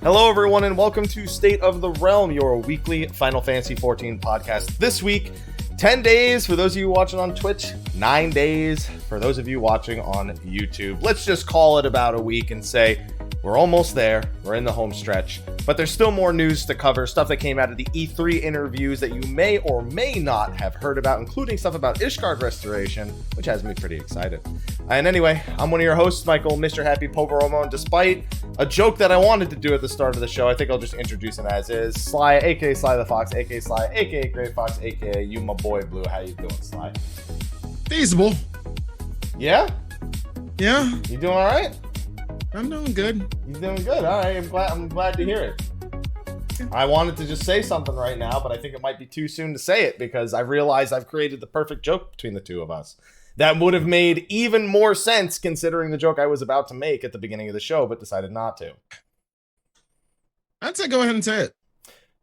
Hello, everyone, and welcome to State of the Realm, your weekly Final Fantasy XIV podcast. This week, 10 days for those of you watching on Twitch, 9 days for those of you watching on YouTube. Let's just call it about a week and say we're almost there. We're in the home stretch, but there's still more news to cover, stuff that came out of the E3 interviews that you may or may not have heard about, including stuff about Ishgard Restoration, which has me pretty excited. And anyway, I'm one of your hosts, Michael, Mr. Happy Poveromo, and despite a joke that I wanted to do at the start of the show, I think I'll just introduce him as is. Slyh, aka Slythefox, aka Slyh, aka Greyfox, aka you my boy Blue. How you doing, Slyh? Feasible. Yeah? Yeah. You doing all right? I'm doing good. You doing good? All right, I'm glad to hear it. I wanted to just say something right now, but I think it might be too soon to say it because I realized I've created the perfect joke between the two of us. That would have made even more sense considering the joke I was about to make at the beginning of the show, but decided not to. I'd say go ahead and say it.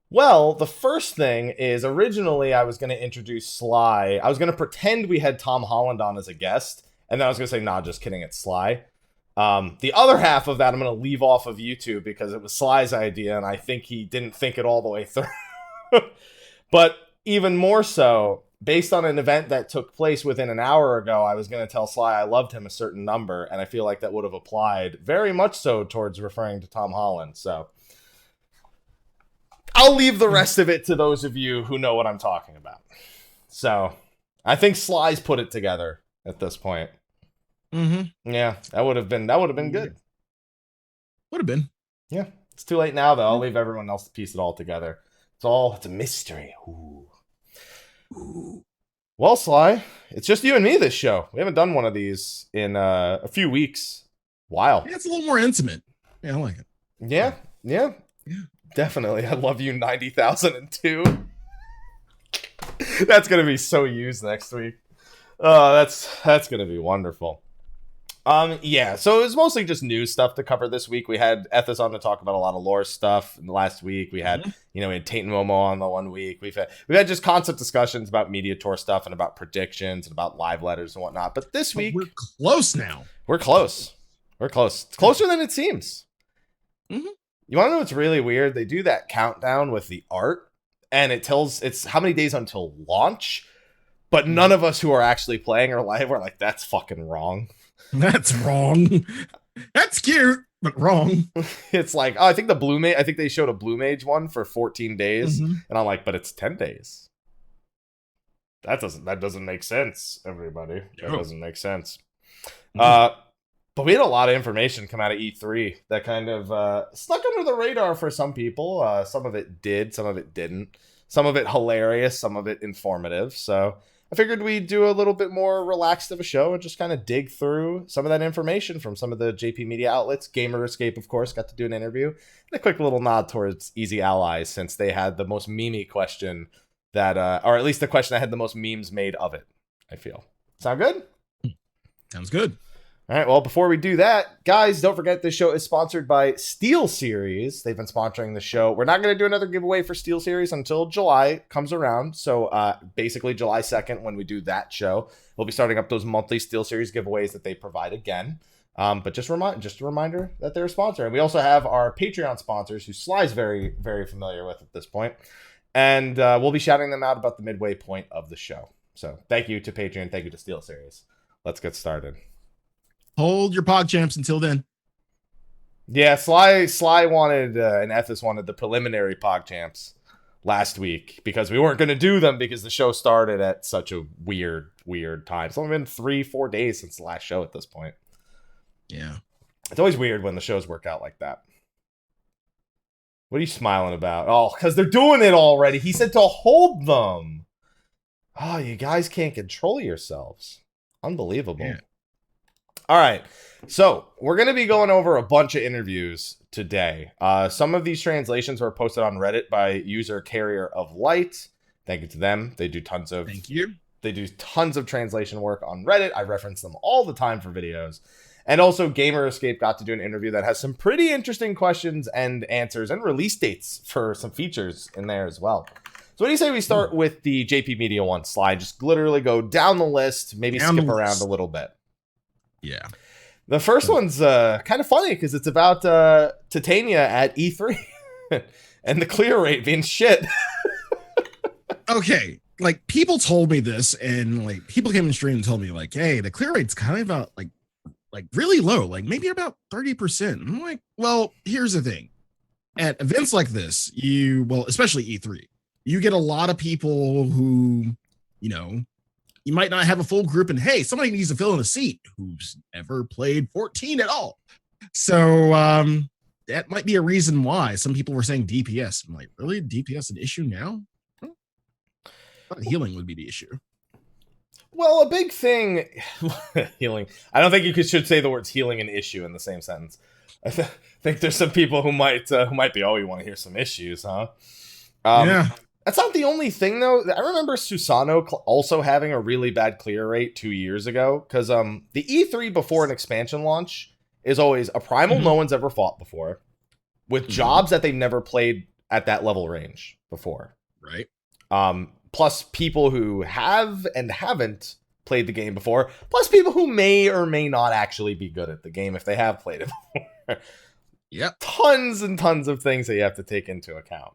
Well, the first thing is originally I was going to introduce Slyh. I was going to pretend we had Tom Holland on as a guest, and then I was going to say, nah, just kidding, it's Slyh. The other half of that I'm going to leave off of YouTube because it was Slyh's idea, and I think he didn't think it all the way through. But even more so, based on an event that took place within an hour ago, I was going to tell Slyh I loved him a certain number, and I feel like that would have applied very much so towards referring to Tom Holland. So I'll leave the rest of it to those of you who know what I'm talking about. So I think Slyh's put it together at this point. Mm-hmm. Yeah, that would have been good. Would have been. Yeah, it's too late now though. I'll leave everyone else to piece it all together. It's a mystery. Ooh. Well, Slyh, it's just you and me this show. We haven't done one of these in a few weeks. Wow. Yeah, it's a little more intimate. Yeah, I like it. Yeah. Definitely. I love you 90,002. That's gonna be so used next week. That's gonna be wonderful. Yeah, so it was mostly just news stuff to cover this week. We had Ethys on to talk about a lot of lore stuff last week. We had, we had Tate and Momo on the 1 week. We've had just concept discussions about media tour stuff and about predictions and about live letters and whatnot. But this week we're close now. We're close. It's closer than it seems. Mm-hmm. You want to know what's really weird? They do that countdown with the art, and it's how many days until launch. But none of us who are actually playing are live. We're like, that's fucking wrong. That's wrong. That's cute, but wrong. It's like, I think I think they showed a Blue Mage one for 14 days. Mm-hmm. And I'm like, but it's 10 days. That doesn't make sense, everybody. That doesn't make sense. Mm-hmm. But we had a lot of information come out of E3 that kind of snuck under the radar for some people. Some of it did, some of it didn't. Some of it hilarious, some of it informative. So I figured we'd do a little bit more relaxed of a show and just kind of dig through some of that information from some of the JP media outlets. Gamer Escape, of course, got to do an interview. And a quick little nod towards Easy Allies, since they had the most memey question that, or at least the question that had the most memes made of it, I feel. Sound good? Sounds good. All right, well, before we do that, guys, don't forget this show is sponsored by SteelSeries. They've been sponsoring the show. We're not going to do another giveaway for SteelSeries until July comes around. So basically July 2nd, when we do that show, we'll be starting up those monthly SteelSeries giveaways that they provide again. But just a reminder that they're a sponsor. And we also have our Patreon sponsors, who Slyh's very, very familiar with at this point. And we'll be shouting them out about the midway point of the show. So thank you to Patreon. Thank you to SteelSeries. Let's get started. Hold your PogChamps until then. Yeah, Slyh wanted and Ethys wanted the preliminary PogChamps last week because we weren't going to do them because the show started at such a weird time. It's only been 3-4 days since the last show at this point. Yeah. It's always weird when the shows work out like that. What are you smiling about? Oh, because they're doing it already. He said to hold them. Oh, you guys can't control yourselves. Unbelievable. Yeah. All right, so we're going to be going over a bunch of interviews today. Some of these translations were posted on Reddit by user Carrier of Light. Thank you to them. They do tons of translation work on Reddit. I reference them all the time for videos. And also Gamer Escape got to do an interview that has some pretty interesting questions and answers and release dates for some features in there as well. So what do you say we start with the JP Media one, Slyh? Just literally go down the list, maybe skip around a little bit. Yeah. The first one's kind of funny because it's about Titania at E3 and the clear rate being shit. Okay, like people told me this, and like people came in stream and told me like, hey, the clear rate's kind of about like really low, like maybe about 30%. I'm like, well, here's the thing. At events like this, especially E3, you get a lot of people who, you might not have a full group, and hey, somebody needs to fill in a seat who's never played 14 at all. So that might be a reason why some people were saying DPS. I'm like, really? DPS an issue now? Healing would be the issue. Well, a big thing, healing. I don't think you should say the words healing and issue in the same sentence. I think there's some people who might be, oh, you want to hear some issues, huh? Yeah. That's not the only thing, though. I remember Susano also having a really bad clear rate 2 years ago, because the E3 before an expansion launch is always a primal no one's ever fought before, with jobs that they've never played at that level range before. Right. Plus people who have and haven't played the game before, plus people who may or may not actually be good at the game if they have played it before. Yep. Tons and tons of things that you have to take into account.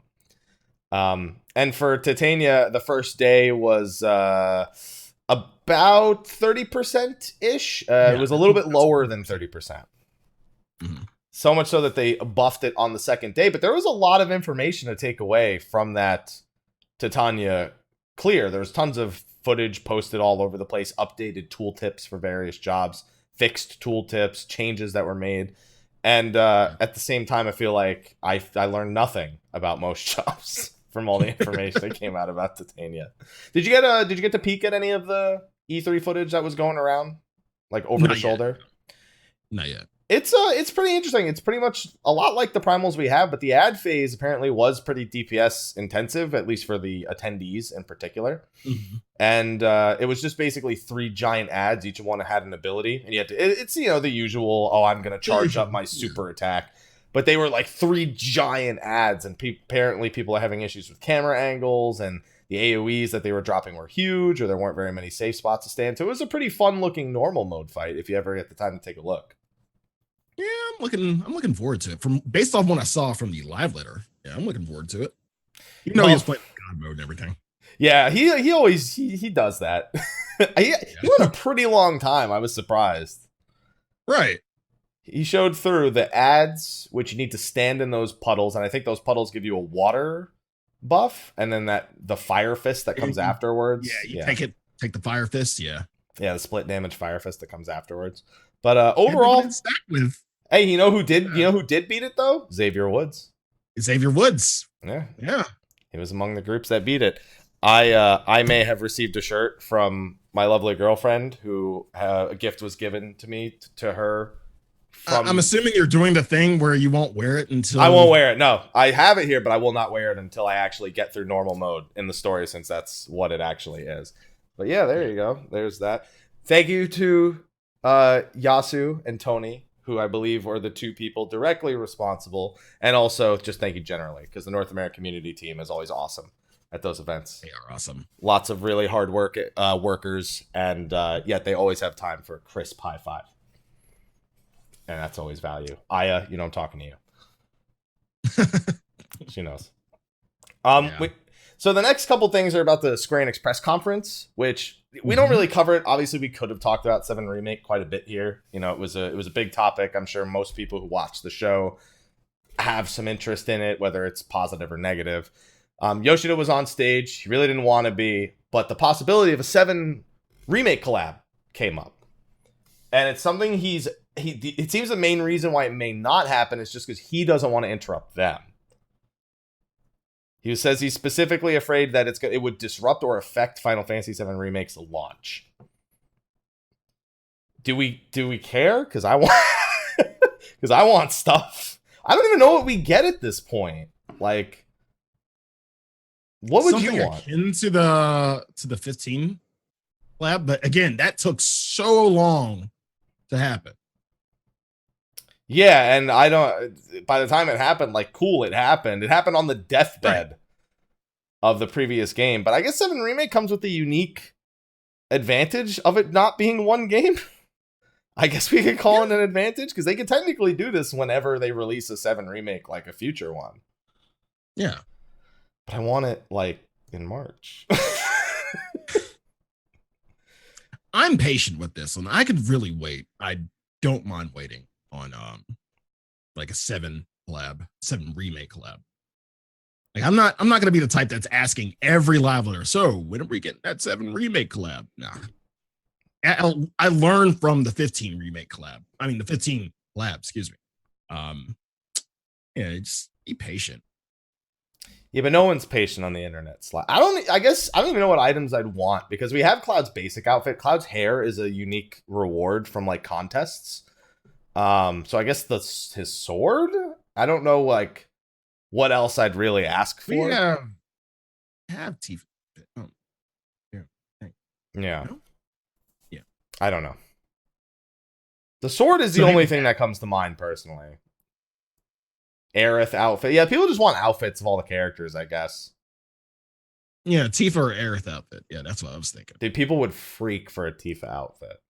And for Titania, the first day was about 30%-ish. It was a little bit lower than 30%. So much so that they buffed it on the second day, but there was a lot of information to take away from that Titania clear. There's tons of footage posted all over the place, updated tooltips for various jobs, fixed tooltips, changes that were made. And at the same time, I feel like I learned nothing about most jobs from all the information that came out about Titania. Did you get to peek at any of the E3 footage that was going around, like over the shoulder? Not yet. It's pretty interesting. It's pretty much a lot like the primals we have, but the ad phase apparently was pretty DPS intensive, at least for the attendees in particular. And it was just basically 3 giant ads. Each one had an ability, and you had to. It's the usual. Oh, I'm gonna charge up my super attack, but they were like 3 giant ads, and apparently people are having issues with camera angles, and the AOE's that they were dropping were huge, or there weren't very many safe spots to stand. So it was a pretty fun looking normal mode fight if you ever get the time to take a look. Yeah, I'm looking forward to it. Based off what I saw from the live letter, yeah, I'm looking forward to it. He was playing God mode and everything. Yeah, he always does that. He went a pretty long time. I was surprised. Right. He showed through the ads, which you need to stand in those puddles, and I think those puddles give you a water buff, and then the fire fist that comes afterwards. Yeah, take the fire fist. Yeah, the split damage fire fist that comes afterwards. But overall, hey, you know who did beat it though? Xavier Woods. Yeah. He was among the groups that beat it. I may have received a shirt from my lovely girlfriend, who a gift was given to me to her. I'm assuming you're doing the thing where you won't wear it until... I won't wear it. No, I have it here, but I will not wear it until I actually get through normal mode in the story, since that's what it actually is. But yeah, there you go. There's that. Thank you to Yasu and Tony, who I believe were the 2 people directly responsible, and also just thank you generally, because the North American community team is always awesome at those events. They are awesome. Lots of really hard workers, and yet they always have time for a crisp high five, and that's always value. Aya, I'm talking to you. She knows. So the next couple things are about the Square Enix press conference, which we don't really cover it. Obviously, we could have talked about 7 Remake quite a bit here. It was a big topic. I'm sure most people who watch the show have some interest in it, whether it's positive or negative. Yoshida was on stage. He really didn't want to be, but the possibility of a 7 Remake collab came up. And it's something it seems the main reason why it may not happen is just because he doesn't want to interrupt them. He says he's specifically afraid that it would disrupt or affect Final Fantasy VII Remake's launch. Do we care? Because I want stuff. I don't even know what we get at this point. Like, what would you want? Akin to the 15 lab, but again, that took so long to happen. Yeah, and by the time it happened, cool, it happened. It happened on the deathbed of the previous game. But I guess 7 Remake comes with the unique advantage of it not being one game. I guess we could call it an advantage because they could technically do this whenever they release a 7 remake, like a future one. Yeah. But I want it like in March. I'm patient with this one. I could really wait. I don't mind waiting on like a 7 remake collab. Like I'm not gonna be the type that's asking every leveler, so when are we getting that 7 remake collab? Nah. I learned from the 15 remake collab. I mean the 15 collab, excuse me. Yeah, just be patient. Yeah, but no one's patient on the internet. I guess I don't even know what items I'd want because we have Cloud's basic outfit. Cloud's hair is a unique reward from like contests. So I guess his sword. I don't know like what else I'd really ask for. Yeah, have Tifa. Oh. Yeah. No? Yeah. I don't know. The sword is the only thing that comes to mind personally. Aerith outfit. Yeah, people just want outfits of all the characters, I guess. Yeah, Tifa or Aerith outfit. Yeah, that's what I was thinking. Dude, people would freak for a Tifa outfit.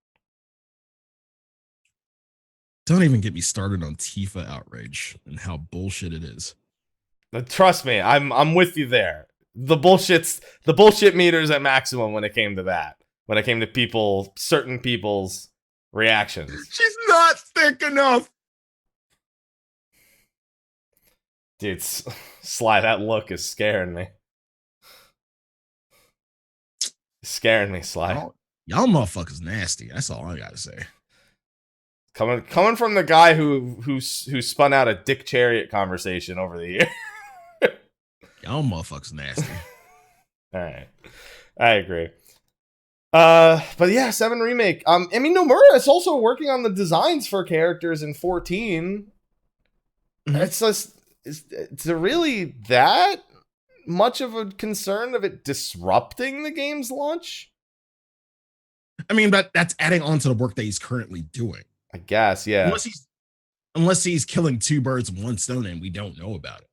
Don't even get me started on Tifa outrage and how bullshit it is. But trust me, I'm with you there. The bullshit meters at maximum when it came to that. When it came to certain people's reactions. She's not thick enough. Dude, Slyh, that look is scaring me. It's scaring me, Slyh. Y'all motherfuckers nasty. That's all I gotta say. Coming from the guy who spun out a Dick Chariot conversation over the year. Y'all motherfuckers nasty. All right, I agree. But yeah, 7 remake. I mean, Nomura is also working on the designs for characters in 14. Mm-hmm. It's just, is it really that much of a concern of it disrupting the game's launch? I mean, but that's adding on to the work that he's currently doing. I guess, yeah. Unless he's killing 2 birds with 1 stone and we don't know about it.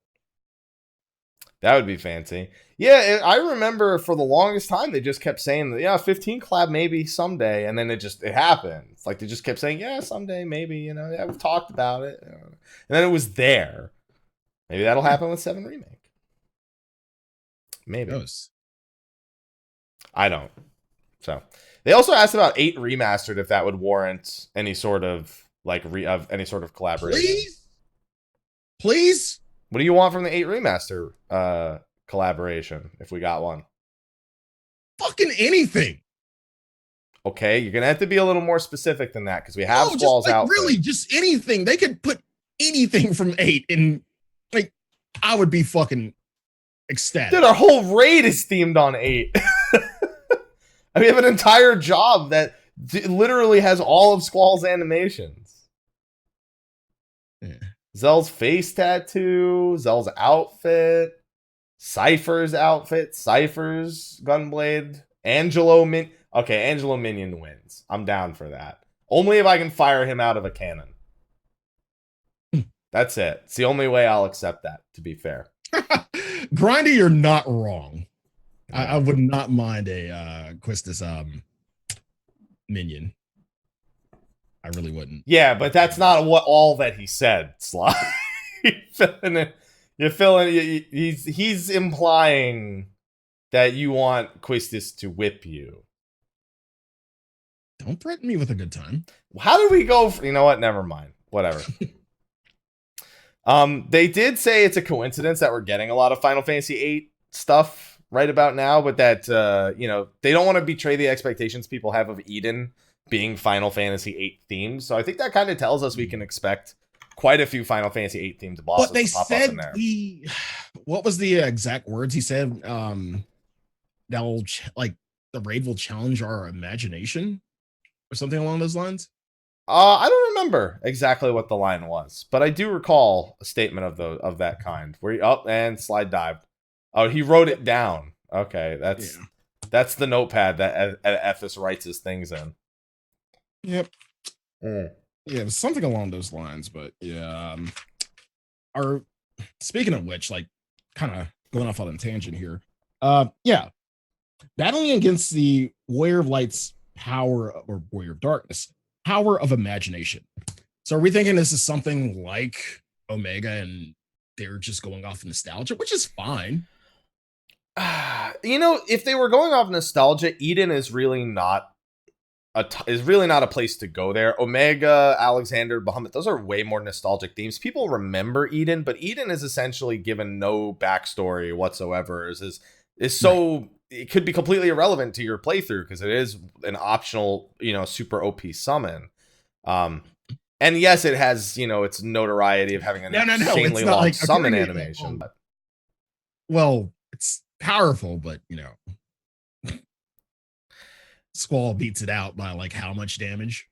That would be fancy. Yeah, I remember for the longest time they just kept saying that, yeah, 15 collab maybe someday, and then it happened. It's like they just kept saying, yeah, someday maybe, yeah, we've talked about it, and then it was there. Maybe that'll happen with 7 remake. Maybe. I don't. So they also asked about 8 remastered if that would warrant any sort of any sort of collaboration. Please. What do you want from the 8 remaster collaboration if we got one? Fucking anything. Okay, you're gonna have to be a little more specific than that because we have Squall's outfit. Really, just anything. They could put anything from 8 in. Like, I would be fucking ecstatic. Dude, our whole raid is themed on 8. We have an entire job that literally has all of Squall's animations. Yeah. Zell's face tattoo, Zell's outfit, Cypher's outfit, Cypher's gunblade, Angelo Minion wins. I'm down for that. Only if I can fire him out of a cannon. That's it. It's the only way I'll accept that, to be fair. Grindy, you're not wrong. I would not mind a Quistis minion. I really wouldn't. Yeah, but that's not all that he said, Slyh. He's implying that you want Quistis to whip you. Don't threaten me with a good time. How did we go? You know what? Never mind. Whatever. They did say it's a coincidence that we're getting a lot of Final Fantasy VIII stuff right about now, but that they don't want to betray the expectations people have of Eden being Final Fantasy VIII themed. So I think that kind of tells us we can expect quite a few Final Fantasy VIII themed bosses but they to pop said up in there. What was the exact words he said? They'll the raid will challenge our imagination or something along those lines. I don't remember exactly what the line was, but I do recall a statement of that kind where he and Slyh dived. Oh, he wrote it down. Okay, that's the notepad that Ethys writes his things in. Yep. Yeah, it was something along those lines, but yeah. Speaking of which, kind of going off on a tangent here. Yeah. Battling against the Warrior of Light's power or Warrior of Darkness power of imagination. So are we thinking this is something like Omega and they're just going off nostalgia, which is fine? If they were going off nostalgia, Eden is really not a place to go there. Omega, Alexander, Bahamut, those are way more nostalgic themes. People remember Eden, but Eden is essentially given no backstory whatsoever. Is so right. It could be completely irrelevant to your playthrough because it is an optional, super OP summon. And yes, it has, its notoriety of having an insanely long like summon animation. But... Well, it's powerful, but Squall beats it out by like how much damage?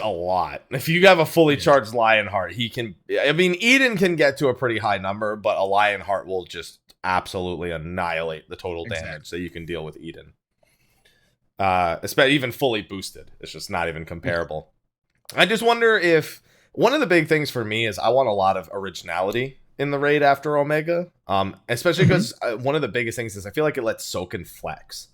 A lot. If you have a fully charged Lionheart, Eden can get to a pretty high number, but a Lionheart will just absolutely annihilate the total damage that you can deal with Eden. Especially even fully boosted. It's just not even comparable. I just wonder if one of the big things for me is I want a lot of originality in the raid after Omega. Especially because one of the biggest things is I feel like it lets Soken flex.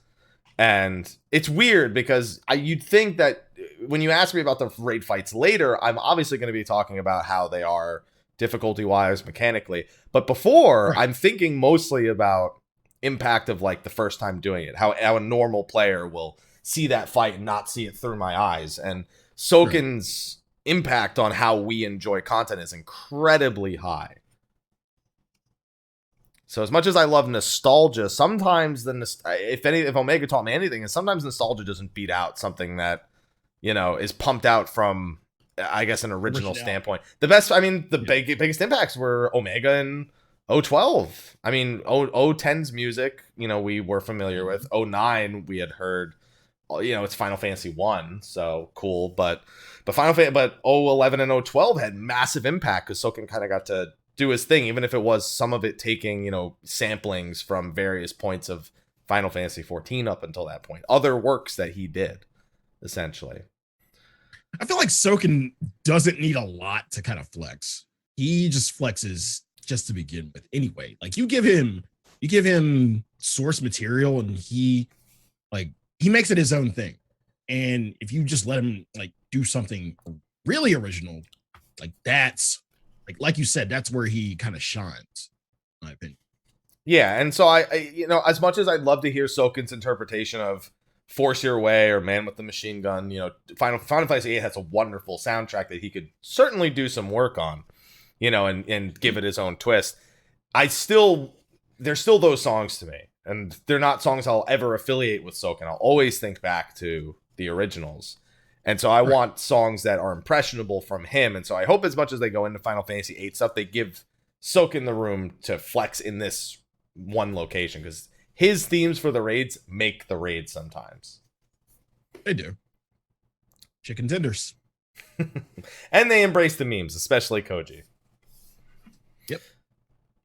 And it's weird because you'd think that when you ask me about the raid fights later, I'm obviously going to be talking about how they are difficulty-wise, mechanically. But before, I'm thinking mostly about impact of like the first time doing it. How a normal player will see that fight and not see it through my eyes. And Soken's impact on how we enjoy content is incredibly high. So as much as I love nostalgia, sometimes if Omega taught me anything, is sometimes nostalgia doesn't beat out something that, is pumped out from, I guess, an original standpoint. The biggest impacts were Omega and 012. I mean, 010's music, we were familiar with. 09 we had heard, it's Final Fantasy 1, so cool. But 011 and 012 had massive impact because Soken kind of got to do his thing, even if it was some of it taking, samplings from various points of Final Fantasy 14 up until that point. Other works that he did, essentially. I feel like Soken doesn't need a lot to kind of flex. He just flexes just to begin with anyway. Like you give him source material and he makes it his own thing. And if you just let him like do something really original, like that's like you said, that's where he kind of shines, in my opinion. Yeah, and so I as much as I'd love to hear Soken's interpretation of Force Your Way or Man with the Machine Gun, Final Fantasy VIII has a wonderful soundtrack that he could certainly do some work on, and give it his own twist. There's still those songs to me, and they're not songs I'll ever affiliate with Soken. I'll always think back to the originals. And so I want songs that are impressionable from him. And so I hope as much as they go into Final Fantasy VIII stuff, they give Soken the room to flex in this one location because his themes for the raids make the raids sometimes. They do. Chicken tenders. And they embrace the memes, especially Koji. Yep.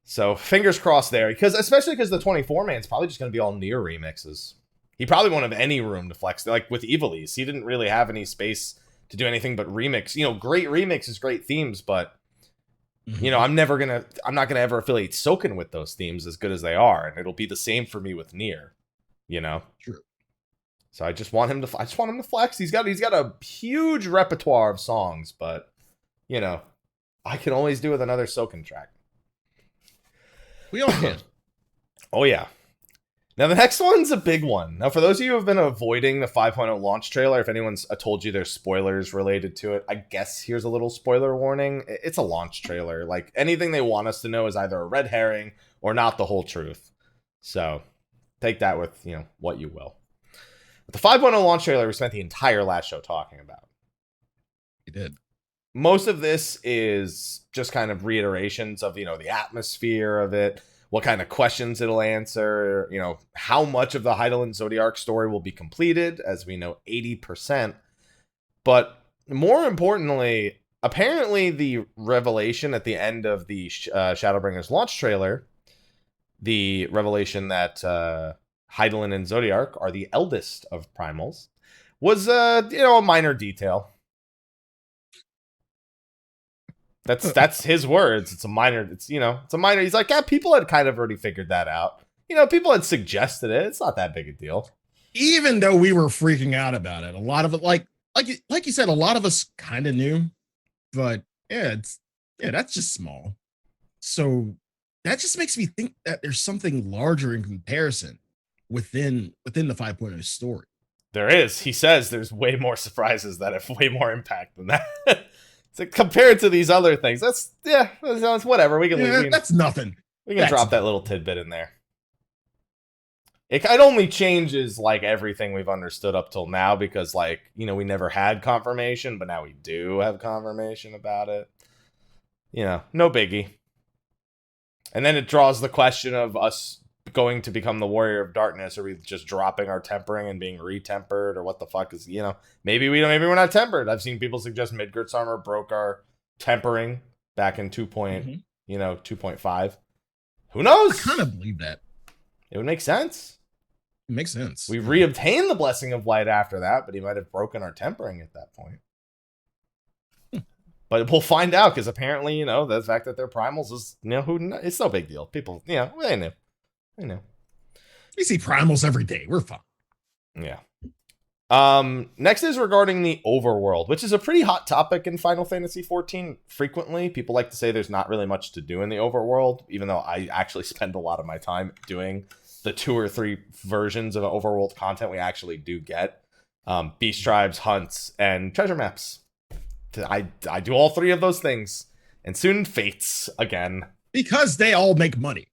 So fingers crossed there, especially because the 24-man's probably just going to be all Nier remixes. He probably won't have any room to flex. Like with Ivalice, he didn't really have any space to do anything but remix. Great remixes, great themes, but I'm not gonna ever affiliate Soken with those themes as good as they are, and it'll be the same for me with Nier. True. So I just want him to flex. He's got a huge repertoire of songs, but I can always do with another Soken track. We all can. Oh yeah. Now, the next one's a big one. Now, for those of you who have been avoiding the 5.0 launch trailer, if anyone's told you there's spoilers related to it, I guess here's a little spoiler warning. It's a launch trailer. Like, anything they want us to know is either a red herring or not the whole truth. So, take that with, what you will. But the 5.0 launch trailer we spent the entire last show talking about. We did. Most of this is just kind of reiterations of, the atmosphere of it. What kind of questions it'll answer, how much of the Hydaelyn Zodiark story will be completed, as we know 80%. But more importantly, apparently the revelation at the end of the Shadowbringers launch trailer, the revelation that Hydaelyn and Zodiark are the eldest of primals, was a minor detail. That's his words. It's a minor. It's a minor. He's like, yeah, people had kind of already figured that out. People had suggested it. It's not that big a deal. Even though we were freaking out about it, a lot of it, like like you said, a lot of us kind of knew, but that's just small. So that just makes me think that there's something larger in comparison within the 5.0 story. There is. He says there's way more surprises that have way more impact than that. So compared to these other things, that's whatever. We can that's nothing. We can drop that little tidbit in there. It only changes like everything we've understood up till now because we never had confirmation, but now we do have confirmation about it. No biggie. And then it draws the question of us going to become the Warrior of Darkness. Are we just dropping our tempering and being retempered, or what the fuck is, maybe we're not tempered. I've seen people suggest Midgard's armor broke our tempering back in 2.5. Who knows? I kind of believe that. It would make sense. It makes sense. We reobtained the Blessing of Light after that, but he might have broken our tempering at that point. But we'll find out, because apparently, the fact that they're primals is, it's no big deal. People, they knew. We see primals every day. We're fine. Yeah. Next is regarding the overworld, which is a pretty hot topic in Final Fantasy XIV. Frequently, people like to say there's not really much to do in the overworld, even though I actually spend a lot of my time doing the 2 or 3 versions of overworld content we actually do get. Beast tribes, hunts, and treasure maps. I do all 3 of those things. And soon fates again. Because they all make money.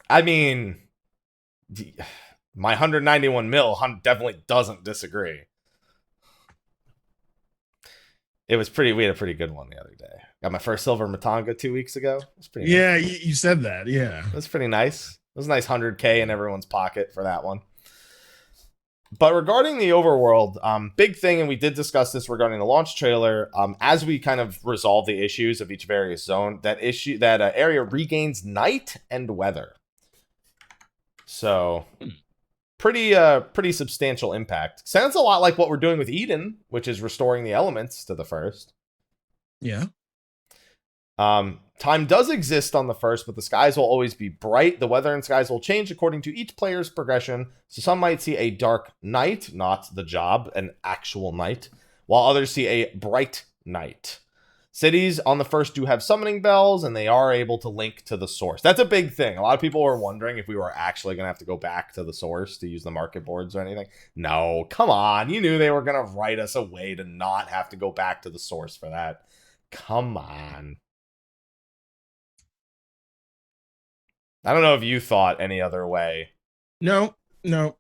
I mean, my 191 mil definitely doesn't disagree. We had a pretty good one the other day. Got my first silver Matanga 2 weeks ago. It was pretty nice. You said that. Yeah. It was pretty nice. It was a nice 100K in everyone's pocket for that one. But regarding the overworld, big thing, and we did discuss this regarding the launch trailer, as we kind of resolve the issues of each various zone, that area regains night and weather. So, pretty substantial impact. Sounds a lot like what we're doing with Eden, which is restoring the elements to the first. Yeah. Time does exist on the first, but the skies will always be bright. The weather and skies will change according to each player's progression. So some might see a dark night, not the job, an actual night, while others see a bright night. Cities on the first do have summoning bells, and they are able to link to the source. That's a big thing. A lot of people were wondering if we were actually going to have to go back to the source to use the market boards or anything. No, come on. You knew they were going to write us a way to not have to go back to the source for that. Come on. I don't know if you thought any other way. No. From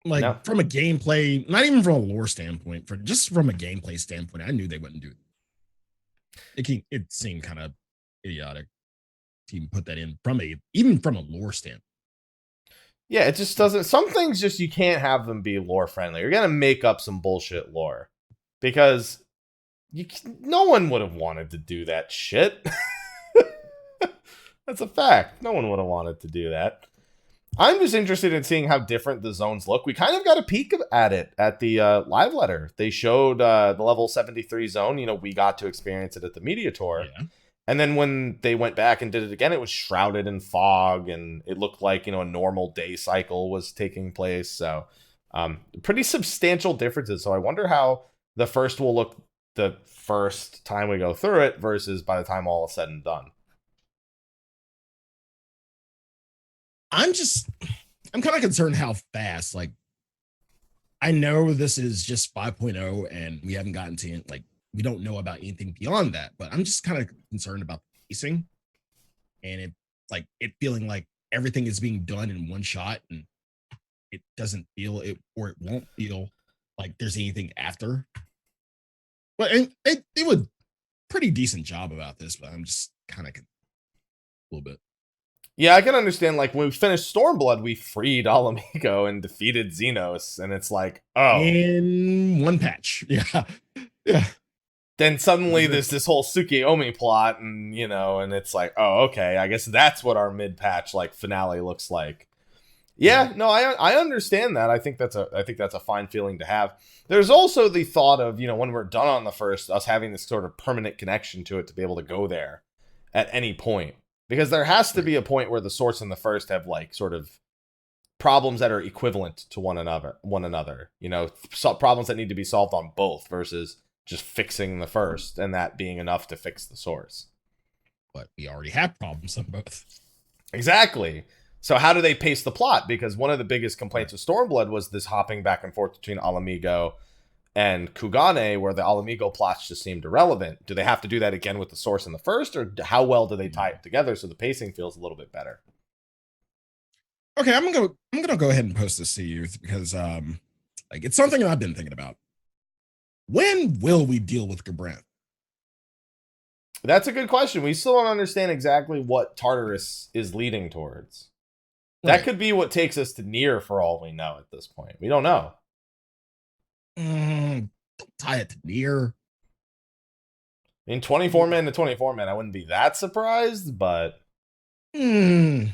a gameplay, not even from a lore standpoint, just from a gameplay standpoint, I knew they wouldn't do it. It seemed kind of idiotic to even put that in even from a lore standpoint. Yeah, it just doesn't. Some things just you can't have them be lore friendly. You're gonna make up some bullshit lore because no one would have wanted to do that shit. That's a fact. No one would have wanted to do that. I'm just interested in seeing how different the zones look. We kind of got a peek at it at the live letter. They showed the level 73 zone. We got to experience it at the media tour. Yeah. And then when they went back and did it again, it was shrouded in fog, and it looked like, a normal day cycle was taking place. So pretty substantial differences. So I wonder how the first will look the first time we go through it versus by the time all is said and done. I'm kind of concerned how fast, I know this is just 5.0 and we haven't gotten to we don't know about anything beyond that, but I'm just kind of concerned about the pacing and it feeling like everything is being done in one shot and it doesn't feel it, or it won't feel like there's anything after. But they did a pretty decent job about this, but I'm just kind of a little bit. Yeah, I can understand, when we finished Stormblood, we freed Alamigo and defeated Xenos, and it's in one patch. Yeah. Then suddenly there's this whole Tsukiyomi plot, and, and it's okay, I guess that's what our mid-patch, finale looks like. Yeah, no, I understand that. I think that's a fine feeling to have. There's also the thought of, when we're done on the first, us having this sort of permanent connection to it to be able to go there at any point. Because there has to be a point where the source and the first have, sort of problems that are equivalent to one another, you know, problems that need to be solved on both versus just fixing the first and that being enough to fix the source. But we already have problems on both. Exactly. So how do they pace the plot? Because one of the biggest complaints of Stormblood was this hopping back and forth between Alamigo and Kugane, where the Alamigo plots just seemed irrelevant. Do they have to do that again with the source in the first, or how well do they tie it together so the pacing feels a little bit better? Okay, I'm gonna go ahead and post this to you because like it's something I've been thinking about. When will we deal with Gabranth? That's a good question. We still don't understand exactly what Tartarus is leading towards. Right. That could be what takes us to Nier for all we know at this point. We don't know. Don't tie it to Nier. I mean, 24-man to 24-man, I wouldn't be that surprised, but... I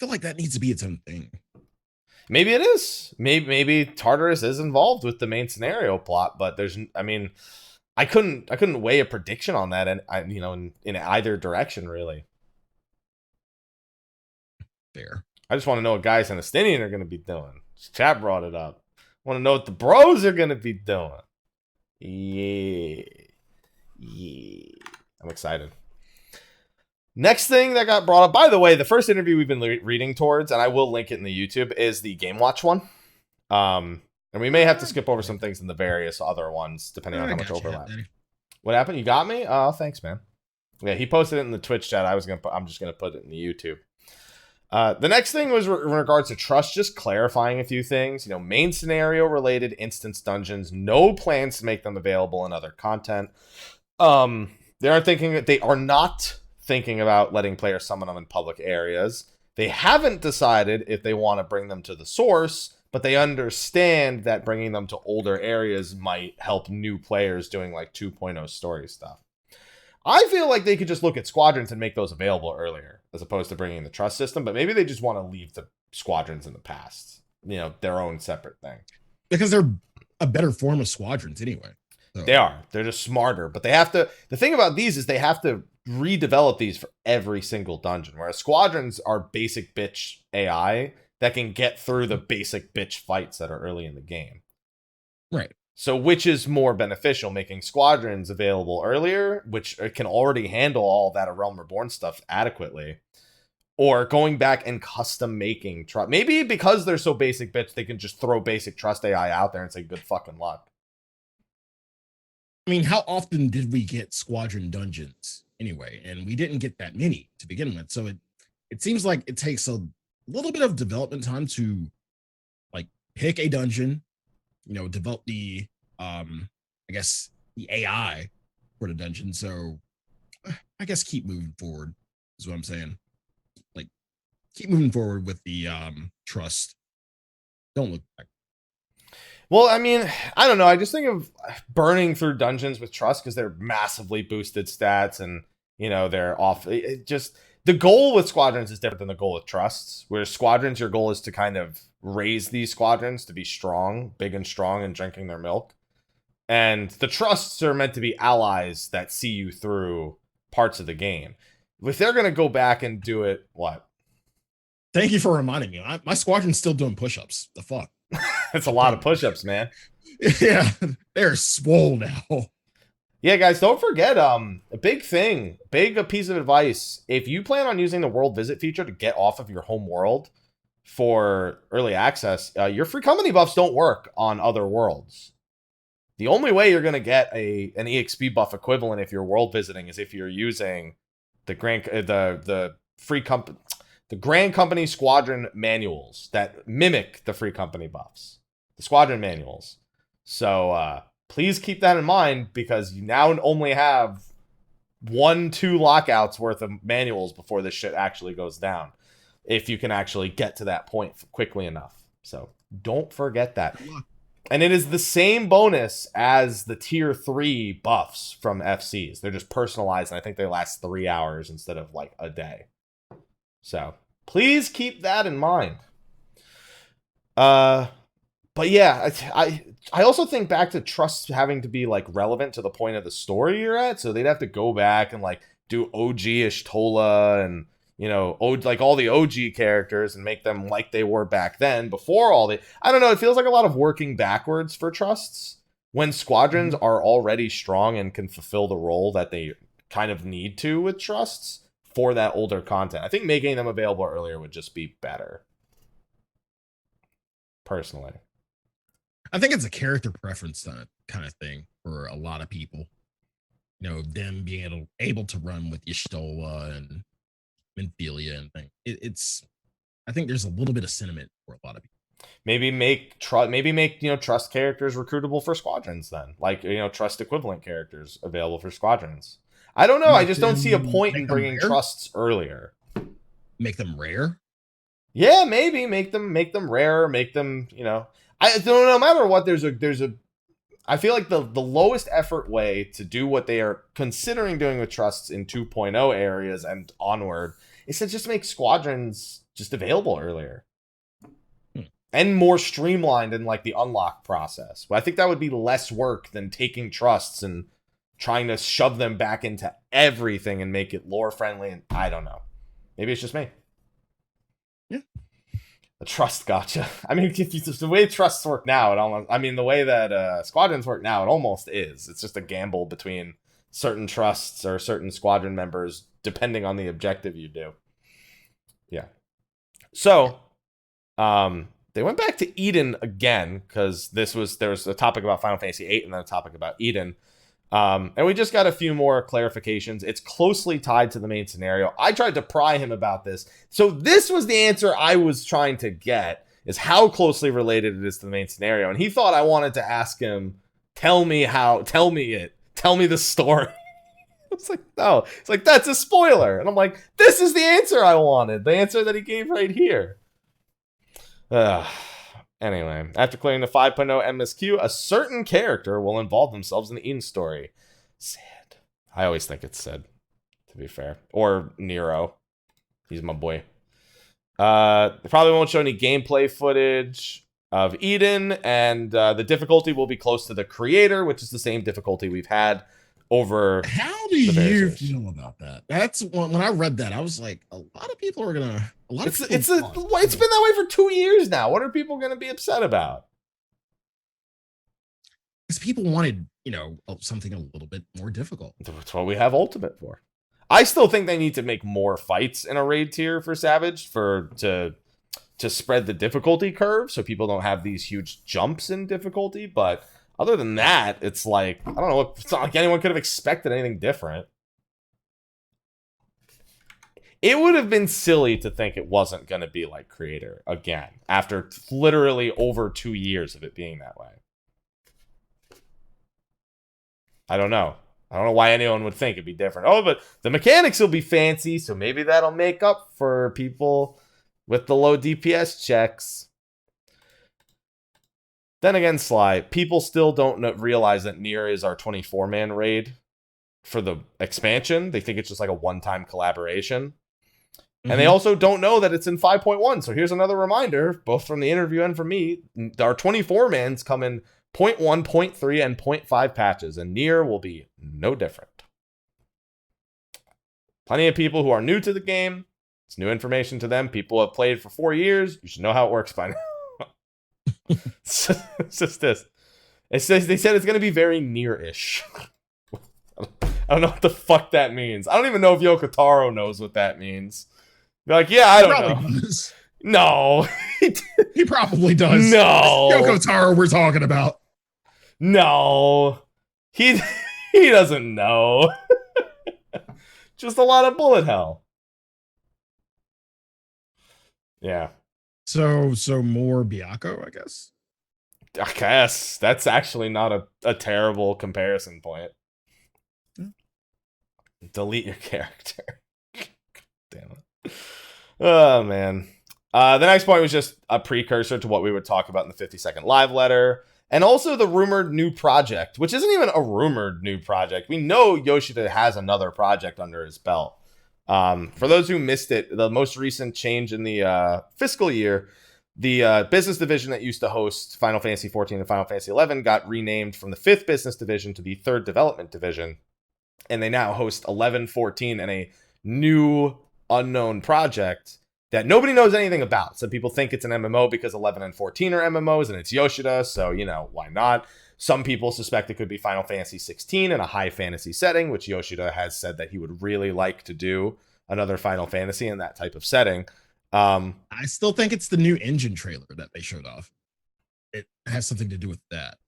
feel like that needs to be its own thing. Maybe it is. Maybe Tartarus is involved with the main scenario plot, but there's... I mean, I couldn't weigh a prediction on that, and you know, in either direction, really. Fair. I just want to know what guys in Estinian are going to be doing. Chat brought it up. I want to know what the bros are going to be doing. Yeah. I'm excited. Next thing that got brought up, by the way, the first interview we've been reading towards, and I will link it in the YouTube, is the Game Watch one. And we may have to skip over some things in the various other ones, depending on how much overlap. What happened? You got me? Oh, thanks, man. Yeah, he posted it in the Twitch chat. I'm just gonna put it in the YouTube. The next thing was in regards to trust, just clarifying a few things. You know, main scenario related instance dungeons, no plans to make them available in other content. They are not thinking about letting players summon them in public areas. They haven't decided if they want to bring them to the source, but they understand that bringing them to older areas might help new players doing like 2.0 story stuff. I feel like they could just look at squadrons and make those available earlier, as opposed to bringing the trust system, but maybe they just want to leave the squadrons in the past, you know, their own separate thing. Because they're a better form of squadrons anyway. So. They are. They're just smarter, but they have to, the thing about these is they have to redevelop these for every single dungeon, whereas squadrons are basic bitch AI that can get through the basic bitch fights that are early in the game. Right. So which is more beneficial, making squadrons available earlier, which can already handle all that Realm Reborn stuff adequately, or going back and custom making trust? Maybe because they're so basic bitch, they can just throw basic trust AI out there and say good fucking luck. I mean, how often did we get squadron dungeons anyway? And we didn't get that many to begin with. So it seems like it takes a little bit of development time to like pick a dungeon, you know, develop the I guess the AI for the dungeon. So I guess keep moving forward is what I'm saying. Like keep moving forward with the trust. Don't look back. Well, I mean, I don't know. I just think of burning through dungeons with trust because they're massively boosted stats and, you know, they're off. It just, the goal with squadrons is different than the goal with trusts. Whereas squadrons, your goal is to kind of raise these squadrons to be strong, big and strong, and drinking their milk. And the trusts are meant to be allies that see you through parts of the game. If they're going to go back and do it, what? Thank you for reminding me. My squadron's still doing push-ups. The fuck? That's a lot of push-ups, man. Yeah, they're swole now. Yeah, guys, don't forget, a big piece of advice. If you plan on using the world visit feature to get off of your home world for early access, your free company buffs don't work on other worlds. The only way you're going to get an EXP buff equivalent if you're world visiting is if you're using the Grand Company Squadron manuals that mimic the free company buffs, the squadron manuals. So please keep that in mind because you now only have 1-2 lockouts worth of manuals before this shit actually goes down, if you can actually get to that point quickly enough. So don't forget that. And it is the same bonus as the tier 3 buffs from FCs. They're just personalized, and I think they last 3 hours instead of like a day. So please keep that in mind. But yeah, I also think back to trust having to be like relevant to the point of the story you're at. So they'd have to go back and like do OG-ish Tola and, like all the OG characters and make them like they were back then before all the, I don't know, it feels like a lot of working backwards for trusts when squadrons are already strong and can fulfill the role that they kind of need to with trusts for that older content. I think making them available earlier would just be better. Personally. I think it's a character preference kind of thing for a lot of people. Them being able to run with Y'shtola and Minthelia and things. I think there's a little bit of sentiment for a lot of people. Maybe make trust characters recruitable for squadrons then. Like, trust equivalent characters available for squadrons. I don't know. I just don't see a point in bringing trusts earlier. Make them rare? Yeah, maybe make them rarer, make them, I don't know, no matter what, there's a I feel like the lowest effort way to do what they are considering doing with trusts in 2.0 areas and onward is to just make squadrons just available earlier. And more streamlined in like the unlock process. But I think that would be less work than taking trusts and trying to shove them back into everything and make it lore friendly. And I don't know. Maybe it's just me. Yeah. The trust gotcha. I mean, the way trusts work now, the way that squadrons work now, it almost is. It's just a gamble between certain trusts or certain squadron members, depending on the objective you do. Yeah. So, they went back to Eden again, because there was a topic about Final Fantasy VIII and then a topic about Eden. And we just got a few more clarifications. It's closely tied to the main scenario. I tried to pry him about this. So this was the answer I was trying to get, is how closely related it is to the main scenario. And he thought I wanted to ask him, tell me the story. I was like, no. It's like, that's a spoiler. And I'm like, this is the answer I wanted. The answer that he gave right here. Anyway, after clearing the 5.0 MSQ, a certain character will involve themselves in the Eden story. Sad. I always think it's Sid, to be fair. Or Nero. He's my boy. They probably won't show any gameplay footage of Eden, and the difficulty will be close to the creator, which is the same difficulty we've had over. How do you feel about that? That's when I read that, I was like, a lot of people are gonna. It's been that way for 2 years now. What are people gonna be upset about? Because people wanted, something a little bit more difficult. That's what we have Ultimate for. I still think they need to make more fights in a raid tier for Savage to spread the difficulty curve so people don't have these huge jumps in difficulty. But other than that, it's like, I don't know. It's not like anyone could have expected anything different. It would have been silly to think it wasn't going to be like Creator again after literally over 2 years of it being that way. I don't know. I don't know why anyone would think it'd be different. Oh, but the mechanics will be fancy, so maybe that'll make up for people with the low DPS checks. Then again, Sly, people still don't realize that Nier is our 24-man raid for the expansion. They think it's just like a one-time collaboration. Mm-hmm. And they also don't know that it's in 5.1. So here's another reminder, both from the interview and from me. Our 24-mans come in 0.1, 0.3, and 0.5 patches, and Nier will be no different. Plenty of people who are new to the game. It's new information to them. People who have played for 4 years. You should know how it works by now. It's just this. They said it's going to be very Nier-ish. I don't know what the fuck that means. I don't even know if Yoko Taro knows what that means. You're like, yeah, I don't know. Does. No. He probably does. No. Yoko Taro we're talking about. No. He doesn't know. Just a lot of bullet hell. Yeah. So more Byakko, I guess. I guess. That's actually not a terrible comparison point. Delete your character. Damn it. Oh, man. The next point was just a precursor to what we would talk about in the 50-second live letter. And also the rumored new project, which isn't even a rumored new project. We know Yoshida has another project under his belt. For those who missed it, the most recent change in the fiscal year, the business division that used to host Final Fantasy XIV and Final Fantasy XI got renamed from the 5th business division to the 3rd development division. And they now host 11, 14, and a new unknown project that nobody knows anything about. Some people think it's an MMO because 11 and 14 are MMOs, and it's Yoshida, so, why not? Some people suspect it could be Final Fantasy 16 in a high fantasy setting, which Yoshida has said that he would really like to do another Final Fantasy in that type of setting. I still think it's the new engine trailer that they showed off. It has something to do with that.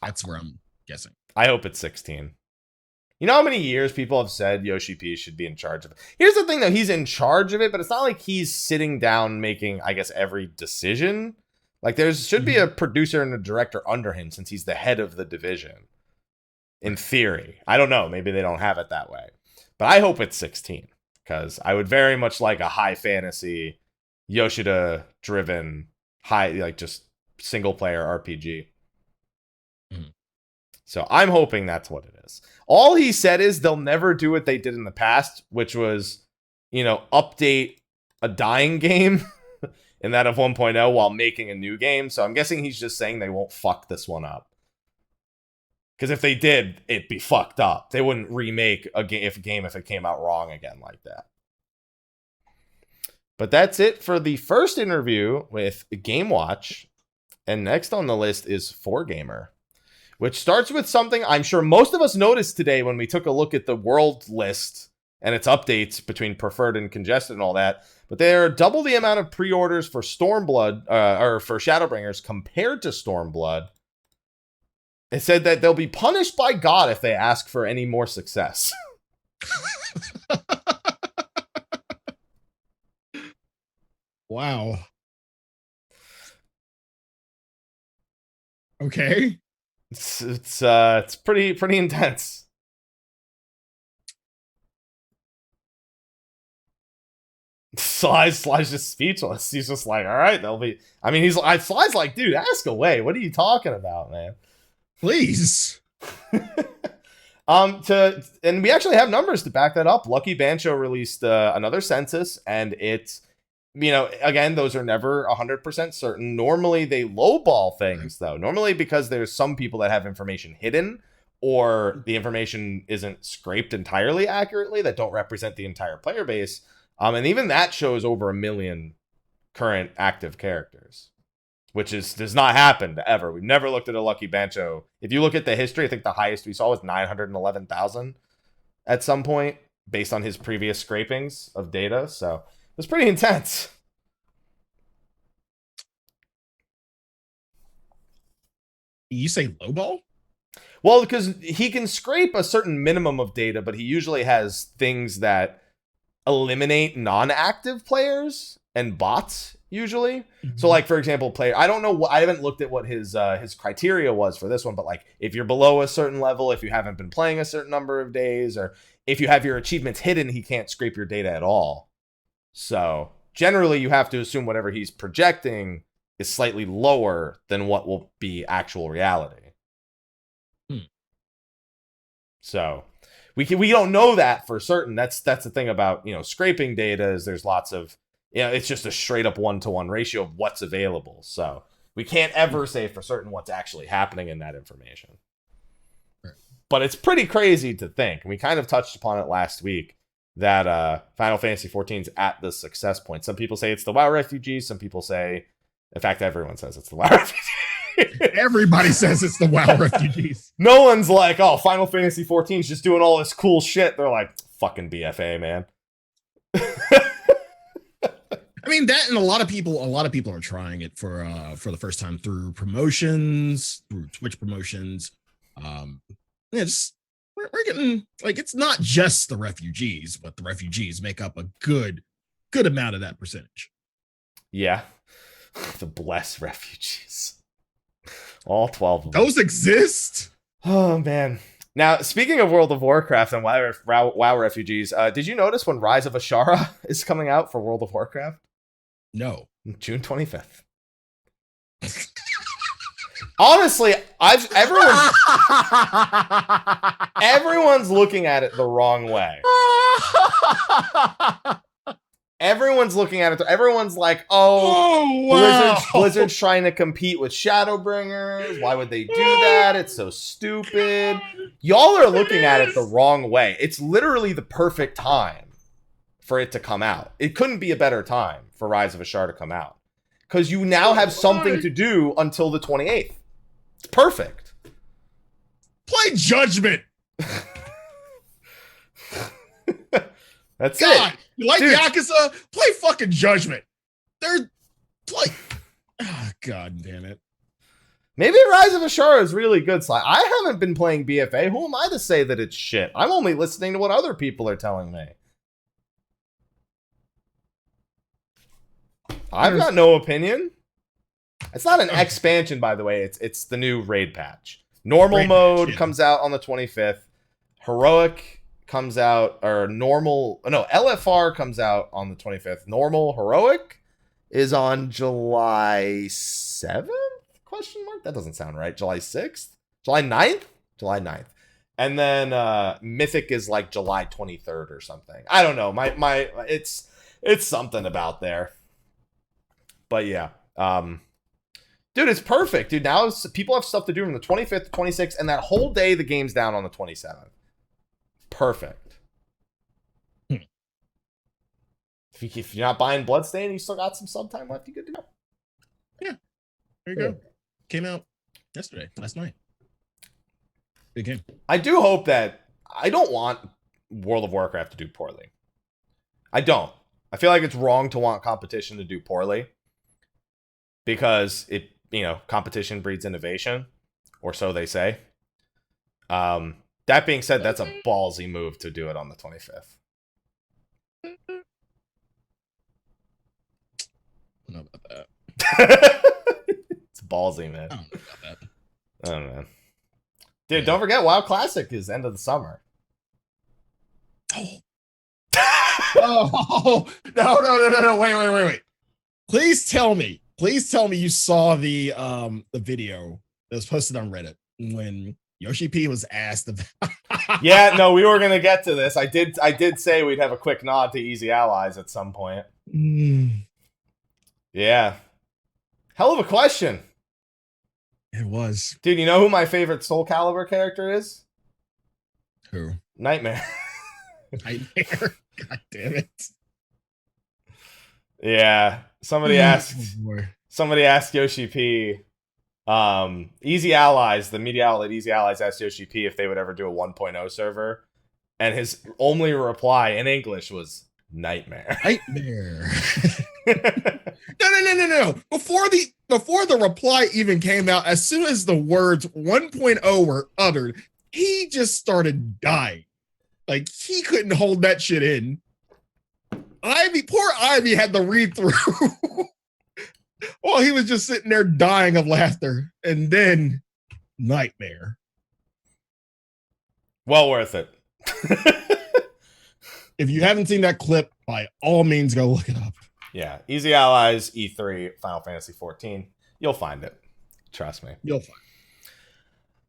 That's where I'm guessing. I hope it's 16. You know how many years people have said Yoshi P should be in charge of it? Here's the thing, though. He's in charge of it, but it's not like he's sitting down making, I guess, every decision. Like, there should be a producer and a director under him since he's the head of the division. In theory. I don't know. Maybe they don't have it that way. But I hope it's 16. Because I would very much like a high fantasy, Yoshida-driven, just single-player RPG. So I'm hoping that's what it is. All he said is they'll never do what they did in the past, which was, update a dying game in that of 1.0 while making a new game. So I'm guessing he's just saying they won't fuck this one up. Because if they did, it'd be fucked up. They wouldn't remake a game if it came out wrong again like that. But that's it for the first interview with Game Watch. And next on the list is 4Gamer, which starts with something I'm sure most of us noticed today when we took a look at the world list and its updates between preferred and congested and all that. But there are double the amount of pre-orders for Stormblood, or for Shadowbringers compared to Stormblood. It said that they'll be punished by God if they ask for any more success. Wow. Okay. It's pretty intense. Sly's just speechless. He's just like, all right, they'll be. I mean, Sly's like, dude, ask away. What are you talking about, man? Please. And we actually have numbers to back that up. Lucky Bancho released another census, and it's, again, those are never 100% certain. Normally they lowball things, though. Normally because there's some people that have information hidden, or the information isn't scraped entirely accurately, that don't represent the entire player base. And even that shows over 1 million current active characters, which does not happen ever. We've never looked at a Lucky Bancho. If you look at the history, I think the highest we saw was 911,000 at some point, based on his previous scrapings of data. So it was pretty intense. You say lowball? Well, because he can scrape a certain minimum of data, but he usually has things that eliminate non-active players and bots, usually. Mm-hmm. So, like, for example, I don't know, I haven't looked at what his criteria was for this one, but, like, if you're below a certain level, if you haven't been playing a certain number of days, or if you have your achievements hidden, he can't scrape your data at all. So, generally, you have to assume whatever he's projecting is slightly lower than what will be actual reality. So we don't know that for certain. That's the thing about, scraping data, is there's lots of, it's just a straight up 1-to-1 ratio of what's available. So we can't ever say for certain what's actually happening in that information. Right. But it's pretty crazy to think. And we kind of touched upon it last week that Final Fantasy XIV is at the success point. Some people say it's the WoW refugees. Some people say, in fact, everyone says it's the WoW refugees. Everybody says it's the WoW refugees. No one's like, oh, Final Fantasy XIV is just doing all this cool shit. They're like, fucking BFA, man. I mean, that, and a lot of people are trying it for the first time through promotions, through Twitch promotions. We're getting, like, it's not just the refugees, but the refugees make up a good amount of that percentage. Yeah. The blessed refugees. All 12 of them. Those exist? Oh, man. Now, speaking of World of Warcraft and WoW refugees, did you notice when Rise of Ashara is coming out for World of Warcraft? No. June 25th. Honestly, everyone's looking at it the wrong way. Everyone's looking at it. Everyone's like, wow. Blizzard's trying to compete with Shadowbringers. Why would they do that? It's so stupid. Y'all are looking at it the wrong way. It's literally the perfect time for it to come out. It couldn't be a better time for Rise of Ashar to come out. Because you now have something to do until the 28th. It's perfect. Play Judgment. That's God, it. You like Dude. Yakuza? Play fucking Judgment. They're play. Oh, God damn it. Maybe Rise of Ashara is really good, Sly. I haven't been playing BFA. Who am I to say that it's shit? I'm only listening to what other people are telling me. I've got no opinion. It's not an expansion, by the way. It's the new raid patch. Normal mode comes out on the 25th. Heroic comes out, or normal... No, LFR comes out on the 25th. Normal Heroic is on July 7th? Question mark? That doesn't sound right. July 6th? July 9th? July 9th. And then Mythic is like July 23rd or something. I don't know. It's something about there. But yeah. Dude, it's perfect. Dude, now people have stuff to do from the 25th to 26th, and that whole day the game's down on the 27th. Perfect. If you're not buying Bloodstain, you still got some sub time left, you good to go. Yeah. There you go. Came out yesterday, last night. Big game. I do hope that... I don't want World of Warcraft to do poorly. I don't. I feel like it's wrong to want competition to do poorly. Because it, competition breeds innovation. Or so they say. That being said, that's a ballsy move to do it on the 25th. I don't know about that. It's ballsy, man. I don't know about that. I don't know. Dude, don't forget, WoW Classic is end of the summer. Oh, no. Wait. Please tell me you saw the video that was posted on Reddit when Yoshi P was asked about... Yeah, no, we were gonna get to this. I did say we'd have a quick nod to Easy Allies at some point. Yeah. Hell of a question. It was. Dude, you know who my favorite Soul Calibur character is? Who? Nightmare. Nightmare. God damn it. Yeah. Somebody asked Yoshi P. Easy Allies, the media outlet Easy Allies asked Yoshi P if they would ever do a 1.0 server. And his only reply in English was Nightmare. Nightmare. No. Before the reply even came out, as soon as the words 1.0 were uttered, he just started dying. Like, he couldn't hold that shit in. Poor Ivy had to read through while he was just sitting there dying of laughter. And then Nightmare. Well worth it. If you haven't seen that clip, by all means, go look it up. Yeah, Easy Allies, E3, Final Fantasy 14. You'll find it. Trust me. You'll find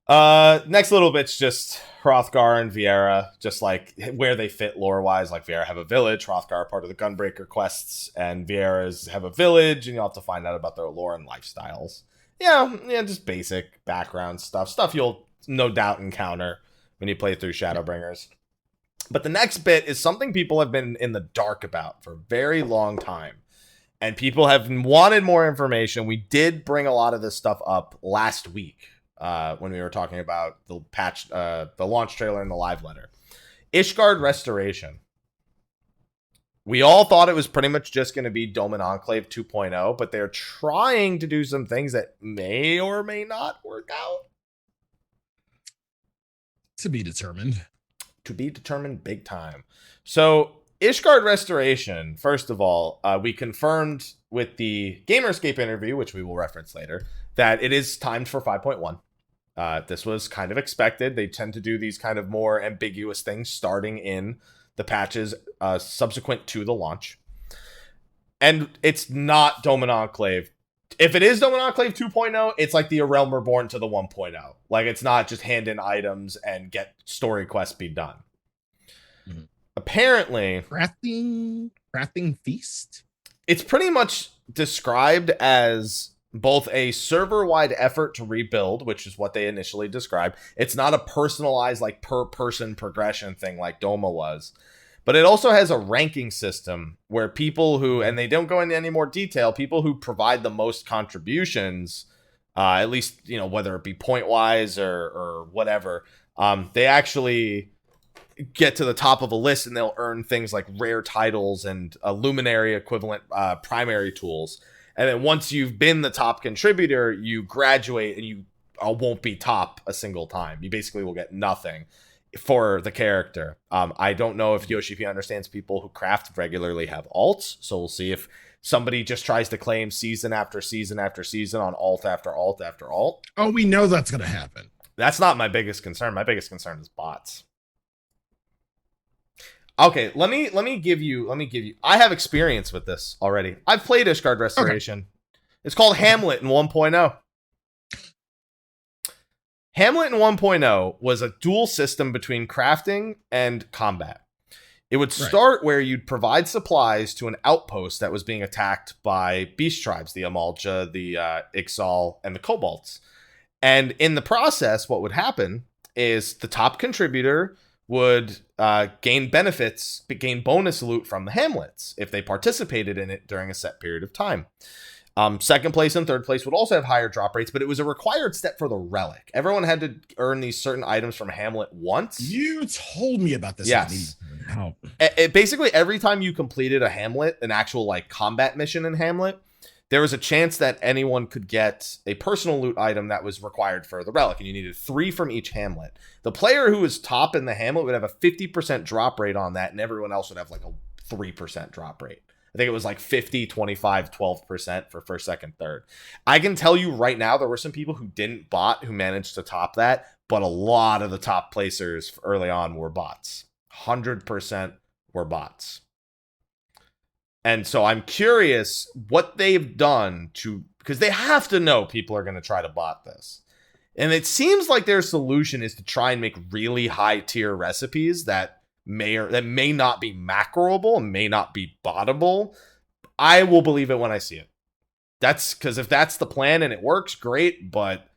it. Next little bit's just Hrothgar and Viera, just like where they fit lore-wise. Like Viera have a village, Hrothgar are part of the Gunbreaker quests, and Viera's have a village, and you'll have to find out about their lore and lifestyles. Yeah, just basic background stuff you'll no doubt encounter when you play through Shadowbringers. But the next bit is something people have been in the dark about for a very long time. And people have wanted more information. We did bring a lot of this stuff up last week when we were talking about the patch, the launch trailer and the live letter. Ishgard Restoration. We all thought it was pretty much just going to be Dome and Enclave 2.0, but they're trying to do some things that may or may not work out. To be determined. To be determined big time. So, Ishgard Restoration, first of all, we confirmed with the Gamerscape interview, which we will reference later, that it is timed for 5.1. This was kind of expected. They tend to do these kind of more ambiguous things starting in the patches subsequent to the launch. And it's not Dome and Enclave. If it is Dome and Enclave 2.0, it's like the A Realm Reborn to the 1.0. Like, it's not just hand in items and get story quests be done. Mm-hmm. Apparently... Crafting Feast? It's pretty much described as both a server-wide effort to rebuild, which is what they initially described. It's not a personalized, like, per-person progression thing like Doma was. But it also has a ranking system where people who, and they don't go into any more detail, people who provide the most contributions, at least, you know, whether it be point wise or whatever, they actually get to the top of a list and they'll earn things like rare titles and luminary equivalent primary tools. And then once you've been the top contributor, you graduate and you won't be top a single time. You basically will get nothing for the character. I don't know if Yoshi P understands people who craft regularly have alts, so we'll see if somebody just tries to claim season after season after season on alt after alt after alt. Oh, we know that's going to happen. That's not my biggest concern. My biggest concern is bots. Okay, let me give you I have experience with this already. I've played Ishgard Restoration. Okay. It's called Hamlet in 1.0. Hamlet in 1.0 was a dual system between crafting and combat. It would start where you'd provide supplies to an outpost that was being attacked by beast tribes, the Amalja, the Ixal, and the Kobolds. And in the process, what would happen is the top contributor would gain bonus loot from the hamlets if they participated in it during a set period of time. Second place and third place would also have higher drop rates, but it was a required step for the relic. Everyone had to earn these certain items from Hamlet once. You told me about this. Yes. Basically, every time you completed a Hamlet, an actual like combat mission in Hamlet, there was a chance that anyone could get a personal loot item that was required for the relic, and you needed 3 from each Hamlet. The player who was top in the Hamlet would have a 50% drop rate on that, and everyone else would have like a 3% drop rate. I think it was like 50, 25, 12% for first, second, third. I can tell you right now, there were some people who didn't bot who managed to top that, but a lot of the top placers early on were bots. 100% were bots. And so I'm curious what they've done because they have to know people are going to try to bot this. And it seems like their solution is to try and make really high tier recipes that may not be macroable and may not be bottable. I will believe it when I see it. That's because if that's the plan and it works, great. But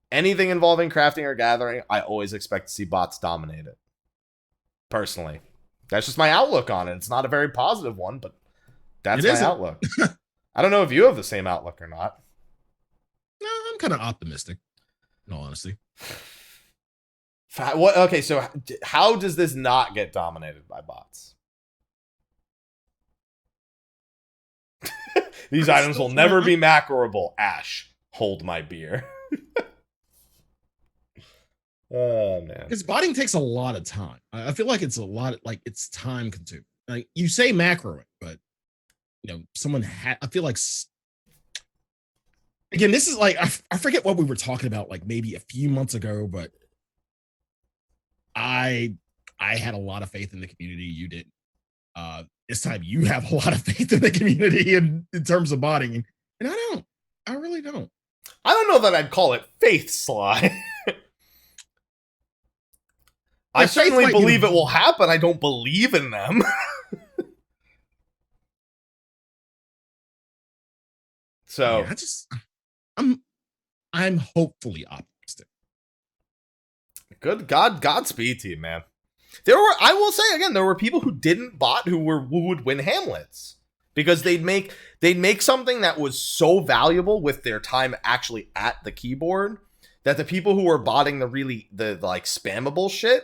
anything involving crafting or gathering, I always expect to see bots dominate it. Personally, that's just my outlook on it. It's not a very positive one, but that's my outlook. I don't know if you have the same outlook or not. No, I'm kind of optimistic, in all honesty. Okay, so how does this not get dominated by bots? These items will never be macroable. Ash, hold my beer. Oh, man. Because botting takes a lot of time. I feel like it's it's time consuming. Like you say macroing, but you know, I feel like, again, this is like, I forget what we were talking about, like maybe a few months ago, but I had a lot of faith in the community. You didn't. This time you have a lot of faith in the community in terms of botting, and I don't. I really don't. I don't know that I'd call it faith, Slyh. I certainly believe it will happen. I don't believe in them. So yeah, I'm hopefully optimistic. Good Godspeed to you, man. I will say again, there were people who didn't bot who would win Hamlets because they'd make something that was so valuable with their time actually at the keyboard that the people who were botting the like spammable shit,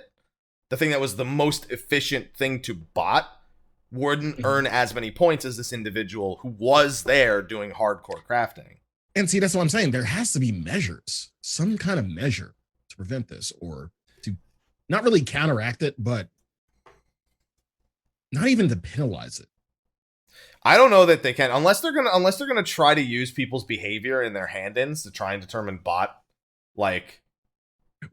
the thing that was the most efficient thing to bot, wouldn't earn as many points as this individual who was there doing hardcore crafting. And see, that's what I'm saying. There has to be measures, some kind of measure to prevent this, or to not really counteract it, but not even to penalize it. I don't know that they can, unless they're gonna try to use people's behavior in their hand-ins to try and determine bot, like,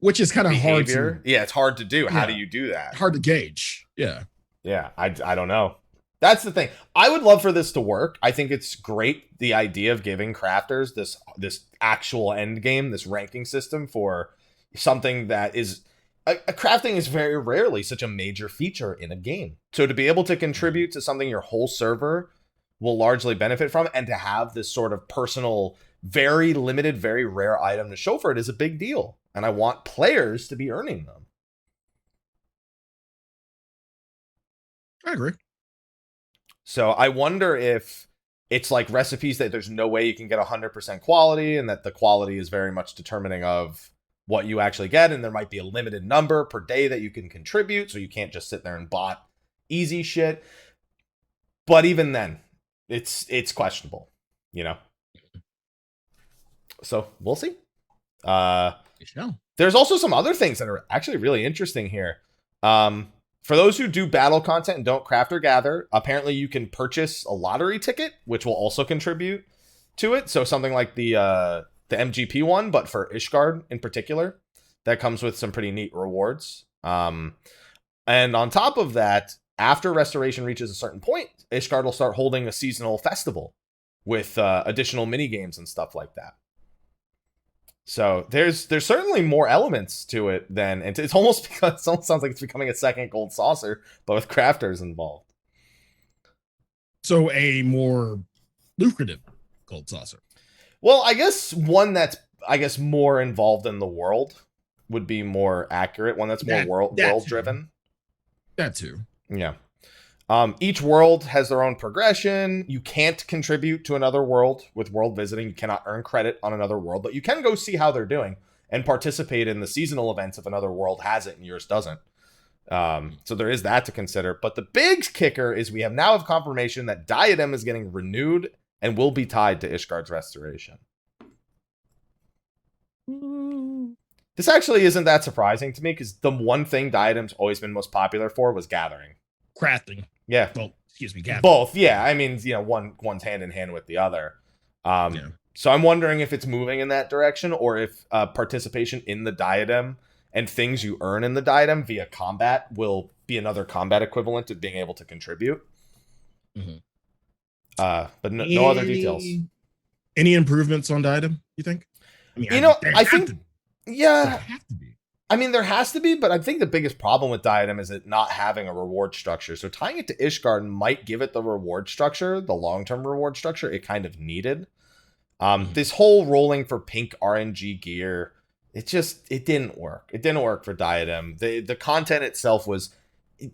which is kind of hard to. Yeah, it's hard to do. Yeah. How do you do that? Hard to gauge. Yeah. Yeah, I don't know. That's the thing. I would love for this to work. I think it's great, the idea of giving crafters this actual end game, this ranking system for something that is a crafting is very rarely such a major feature in a game. So to be able to contribute to something your whole server will largely benefit from, and to have this sort of personal, very limited, very rare item to show for it is a big deal. And I want players to be earning them. I agree. So I wonder if it's like recipes that there's no way you can get 100% quality, and that the quality is very much determining of what you actually get, and there might be a limited number per day that you can contribute, so you can't just sit there and bot easy shit. But even then, it's questionable, you know? So we'll see. There's also some other things that are actually really interesting here. For those who do battle content and don't craft or gather, apparently you can purchase a lottery ticket, which will also contribute to it. So something like the MGP one, but for Ishgard in particular, that comes with some pretty neat rewards. And on top of that, after restoration reaches a certain point, Ishgard will start holding a seasonal festival with additional mini games and stuff like that. So there's certainly more elements to it than, and it almost sounds like it's becoming a second gold saucer, but with crafters involved. So a more lucrative gold saucer. Well, I guess one that's more involved in the world would be more accurate. One that's more world driven. That too. Yeah. Each world has their own progression. You can't contribute to another world with world visiting. You cannot earn credit on another world, but you can go see how they're doing and participate in the seasonal events if another world has it and yours doesn't. So there is that to consider. But the big kicker is we now have confirmation that Diadem is getting renewed and will be tied to Ishgard's restoration. This actually isn't that surprising to me, because the one thing Diadem's always been most popular for was gathering. Crafting. Yeah. Well, excuse me, gathering. Both, yeah. I mean, you know, one's hand in hand with the other. So I'm wondering if it's moving in that direction, or if participation in the Diadem and things you earn in the Diadem via combat will be another combat equivalent to being able to contribute. Mm-hmm. But no other details. Any improvements on Diadem, you think? I mean, I think, yeah. There have to be. I mean, there has to be, but I think the biggest problem with Diadem is it not having a reward structure. So tying it to Ishgard might give it the reward structure, the long-term reward structure it kind of needed. This whole rolling for pink RNG gear, it didn't work. It didn't work for Diadem. The content itself was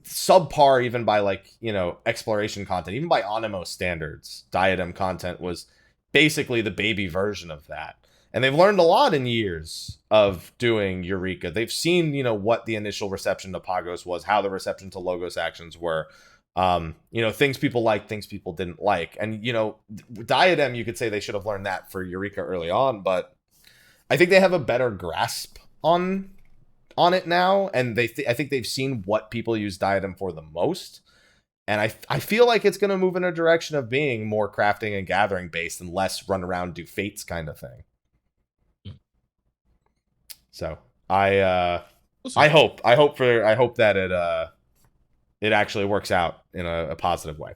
subpar, even by, like, you know, exploration content, even by Animo standards. Diadem content was basically the baby version of that. And they've learned a lot in years of doing Eureka. They've seen, you know, what the initial reception to Pagos was, how the reception to Logos actions were, you know, things people liked, things people didn't like. And, you know, Diadem, you could say they should have learned that for Eureka early on, but I think they have a better grasp on it now. And I think they've seen what people use Diadem for the most. And I feel like it's going to move in a direction of being more crafting and gathering based and less run around, do fates kind of thing. So I hope that it actually works out in a positive way.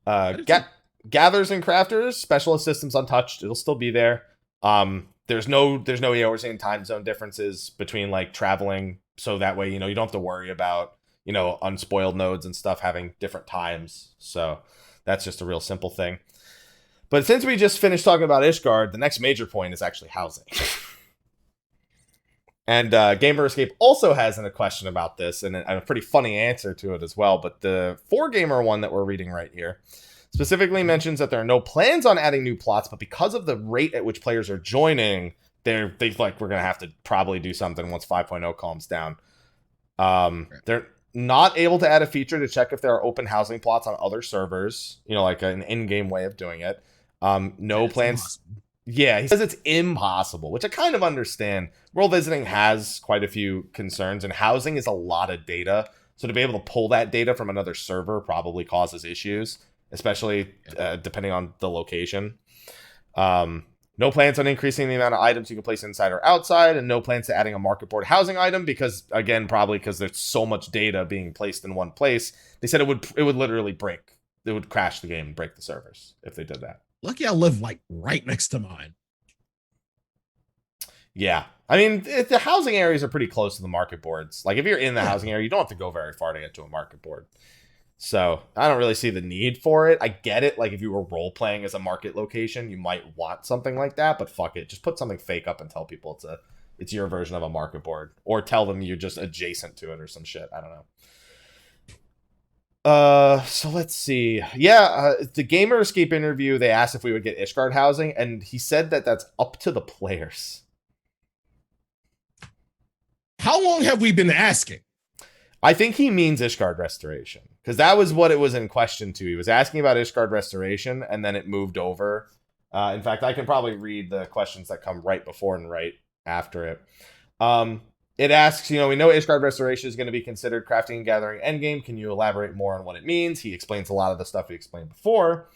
Gathers and crafters, specialist systems untouched. It'll still be there. There's no Eorzean time zone differences between, like, traveling, so that way, you know, you don't have to worry about, you know, unspoiled nodes and stuff having different times. So that's just a real simple thing. But since we just finished talking about Ishgard, the next major point is actually housing. And Gamer Escape also has a question about this, and a pretty funny answer to it as well. But the 4Gamer one that we're reading right here specifically mentions that there are no plans on adding new plots, but because of the rate at which players are joining, they like, we're going to have to probably do something once 5.0 calms down. They're not able to add a feature to check if there are open housing plots on other servers, you know, like an in-game way of doing it. No plans. Impossible. Yeah, he says it's impossible, which I kind of understand. World visiting has quite a few concerns, and housing is a lot of data. So to be able to pull that data from another server probably causes issues, especially depending on the location. No plans on increasing the amount of items you can place inside or outside, and no plans to adding a market board housing item because, again, probably because there's so much data being placed in one place. They said it would literally break. It would crash the game and break the servers if they did that. Lucky I live, like, right next to mine. Yeah. I mean, the housing areas are pretty close to the market boards. Like, if you're in the housing area, you don't have to go very far to get to a market board. So I don't really see the need for it. I get it. Like, if you were role-playing as a market location, you might want something like that. But fuck it. Just put something fake up and tell people it's your version of a market board. Or tell them you're just adjacent to it or some shit. I don't know. So let's see. Yeah, the Gamer Escape interview, they asked if we would get Ishgard housing, and he said that that's up to the players. How long have we been asking? I think he means Ishgard restoration, because that was what it was in question to. He was asking about Ishgard restoration, and then it moved over. In fact, I can probably read the questions that come right before and right after it. It asks, we know Ishgard restoration is going to be considered crafting and gathering endgame. Can you elaborate more on what it means? He explains a lot of the stuff we explained before.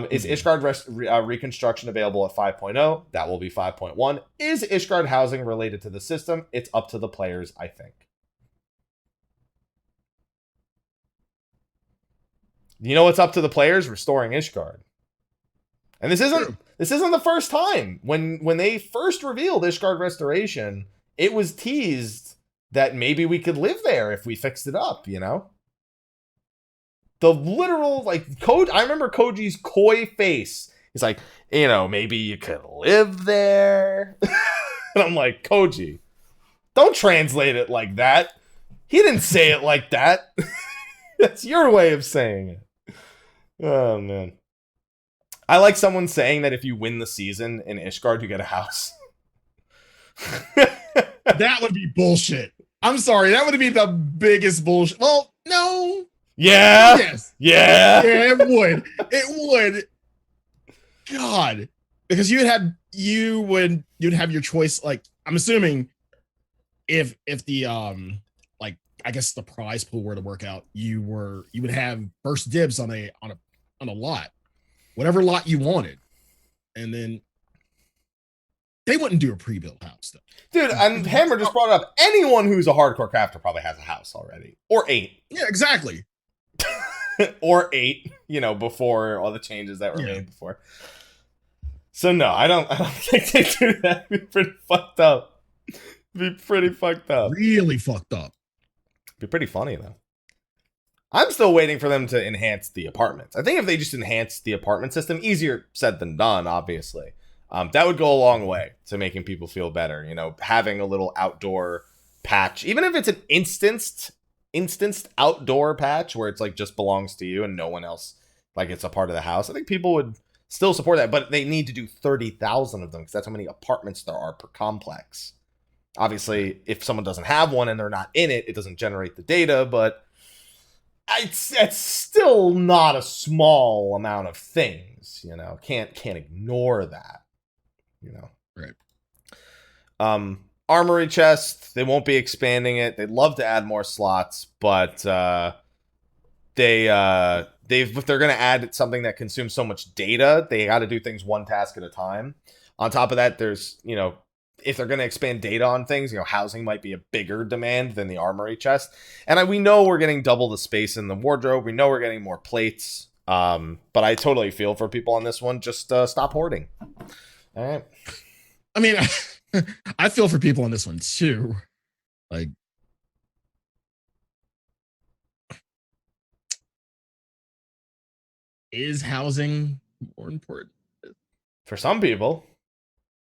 Is Ishgard reconstruction available at 5.0? That will be 5.1. Is Ishgard housing related to the system? It's up to the players, I think. You know what's up to the players? Restoring Ishgard. And this isn't the first time. When they first revealed Ishgard restoration, it was teased that maybe we could live there if we fixed it up, The literal, I remember Koji's coy face. He's like, maybe you could live there. And I'm like, Koji, don't translate it like that. He didn't say it like that. That's your way of saying it. Oh, man. I like someone saying that if you win the season in Ishgard, you get a house. That would be bullshit. I'm sorry. That would be the biggest bullshit. Well, no. Yeah. Yes. Yeah. Yeah, it would. It would. God. Because you'd have your choice. Like, I'm assuming if the I guess the prize pool were to work out, you would have first dibs on a lot, whatever lot you wanted, and then they wouldn't do a pre-built house though. Dude, and Hammer just brought up anyone who's a hardcore crafter probably has a house already, or 8. Yeah, exactly. Or 8, before all the changes that were made before. So no, I don't think they do that. It'd be pretty fucked up. Really fucked up. Be pretty funny though. I'm still waiting for them to enhance the apartments. I think if they just enhance the apartment system, easier said than done, obviously. That would go a long way to making people feel better. Having a little outdoor patch, even if it's an instanced outdoor patch where it's like just belongs to you and no one else, like it's a part of the house. I think people would still support that, but they need to do 30,000 of them because that's how many apartments there are per complex. Obviously, if someone doesn't have one and they're not in it, it doesn't generate the data, but it's still not a small amount of things, Can't ignore that, Right. Armory chest, they won't be expanding it. They'd love to add more slots, but if they're going to add something that consumes so much data, they got to do things one task at a time. On top of that, there's, if they're going to expand data on things, housing might be a bigger demand than the armory chest. And we know we're getting double the space in the wardrobe. We know we're getting more plates. But I totally feel for people on this one. Just stop hoarding. All right. I mean, I feel for people on this one too. Like, is housing more important? For some people,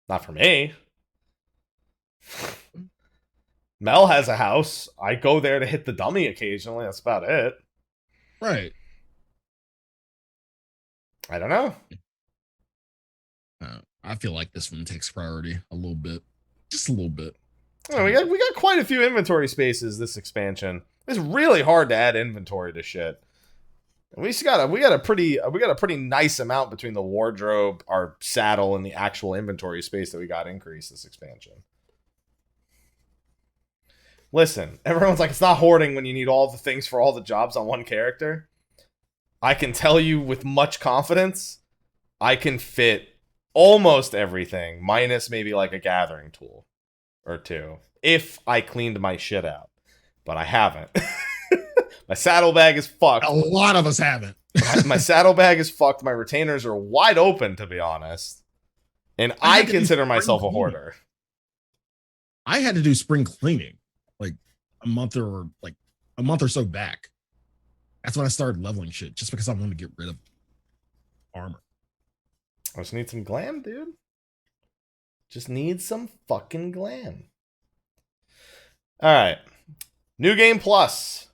not for me. Mel has a house. I go there to hit the dummy occasionally. That's about it. Right. I don't know. I feel like this one takes priority a little bit. Just a little bit. Oh, we got quite a few inventory spaces this expansion. It's really hard to add inventory to shit. We got a pretty nice amount between the wardrobe, our saddle, and the actual inventory space that we got increased this expansion. Listen, everyone's like, it's not hoarding when you need all the things for all the jobs on one character. I can tell you with much confidence, I can fit almost everything, minus maybe like a gathering tool or two, if I cleaned my shit out. But I haven't. My saddlebag is fucked. A lot of us haven't. My saddlebag is fucked. My retainers are wide open, to be honest. And I consider myself a hoarder. I had to do spring cleaning like a month or so back. That's when I started leveling shit, just because I wanted to get rid of armor. I just need some glam, dude. Just need some fucking glam. All right. New Game Plus.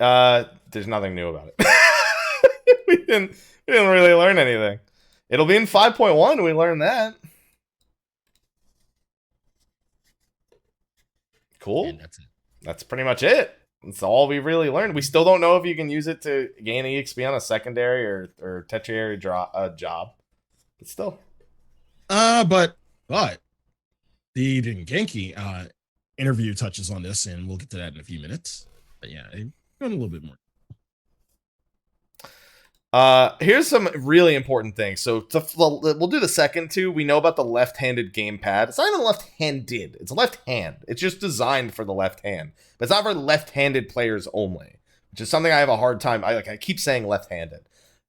There's nothing new about it. we didn't really learn anything. It'll be in 5.1. We learned that. Cool. And that's it. That's pretty much it. That's all we really learned. We still don't know if you can use it to gain EXP on a secondary or tertiary job. But still. But the Genki interview touches on this, and we'll get to that in a few minutes. But yeah, going a little bit more. Here's some really important things. So we'll do the second two. We know about the left-handed gamepad. It's not even left-handed. It's left hand. It's just designed for the left hand. But it's not for left-handed players only, which is something I have a hard time. I keep saying left-handed.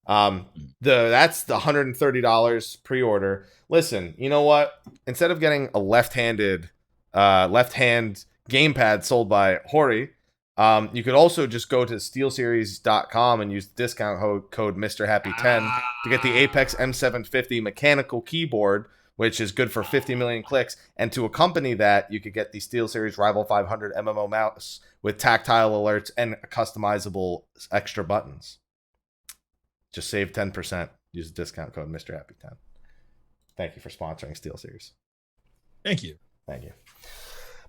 That's the $130 pre-order. Listen, you know what? Instead of getting a left-handed left-hand gamepad sold by Hori, you could also just go to steelseries.com and use the discount code MrHappy10 to get the Apex M750 mechanical keyboard, which is good for 50 million clicks. And to accompany that, you could get the SteelSeries Rival 500 MMO mouse with tactile alerts and customizable extra buttons. Just save 10%. Use the discount code MrHappy10. Thank you for sponsoring SteelSeries. Thank you. Thank you.